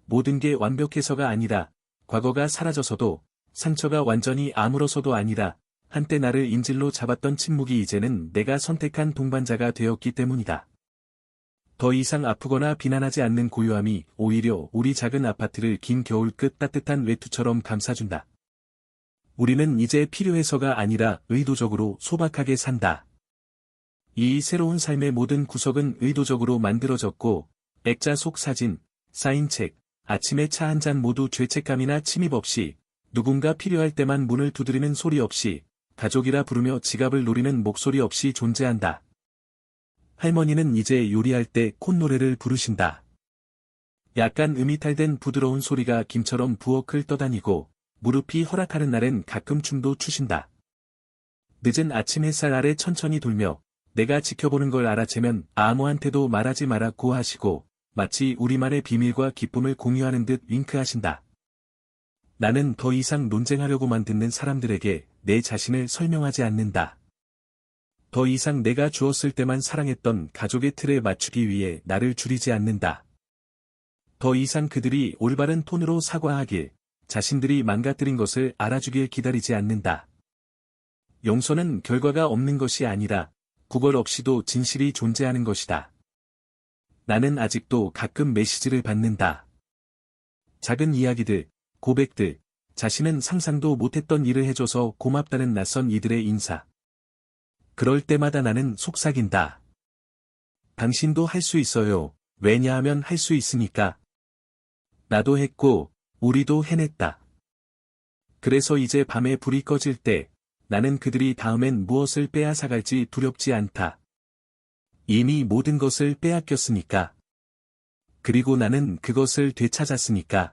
모든 게 완벽해서가 아니라, 과거가 사라져서도, 상처가 완전히 아물어서도 아니라, 한때 나를 인질로 잡았던 침묵이 이제는 내가 선택한 동반자가 되었기 때문이다. 더 이상 아프거나 비난하지 않는 고요함이 오히려 우리 작은 아파트를 긴 겨울 끝 따뜻한 외투처럼 감싸준다. 우리는 이제 필요해서가 아니라 의도적으로 소박하게 산다. 이 새로운 삶의 모든 구석은 의도적으로 만들어졌고, 액자 속 사진, 사인책, 아침에 차 한 잔 모두 죄책감이나 침입 없이, 누군가 필요할 때만 문을 두드리는 소리 없이, 가족이라 부르며 지갑을 노리는 목소리 없이 존재한다. 할머니는 이제 요리할 때 콧노래를 부르신다. 약간 음이탈된 부드러운 소리가 김처럼 부엌을 떠다니고, 무릎이 허락하는 날엔 가끔 춤도 추신다. 늦은 아침 햇살 아래 천천히 돌며, 내가 지켜보는 걸 알아채면 아무한테도 말하지 말라고 하시고, 마치 우리만의 비밀과 기쁨을 공유하는 듯 윙크하신다. 나는 더 이상 논쟁하려고만 듣는 사람들에게 내 자신을 설명하지 않는다. 더 이상 내가 주었을 때만 사랑했던 가족의 틀에 맞추기 위해 나를 줄이지 않는다. 더 이상 그들이 올바른 톤으로 사과하길, 자신들이 망가뜨린 것을 알아주길 기다리지 않는다. 용서는 결과가 없는 것이 아니라, 구걸 없이도 진실이 존재하는 것이다. 나는 아직도 가끔 메시지를 받는다. 작은 이야기들, 고백들, 자신은 상상도 못했던 일을 해줘서 고맙다는 낯선 이들의 인사. 그럴 때마다 나는 속삭인다. 당신도 할 수 있어요. 왜냐하면 할 수 있으니까. 나도 했고, 우리도 해냈다. 그래서 이제 밤에 불이 꺼질 때, 나는 그들이 다음엔 무엇을 빼앗아갈지 두렵지 않다. 이미 모든 것을 빼앗겼으니까. 그리고 나는 그것을 되찾았으니까.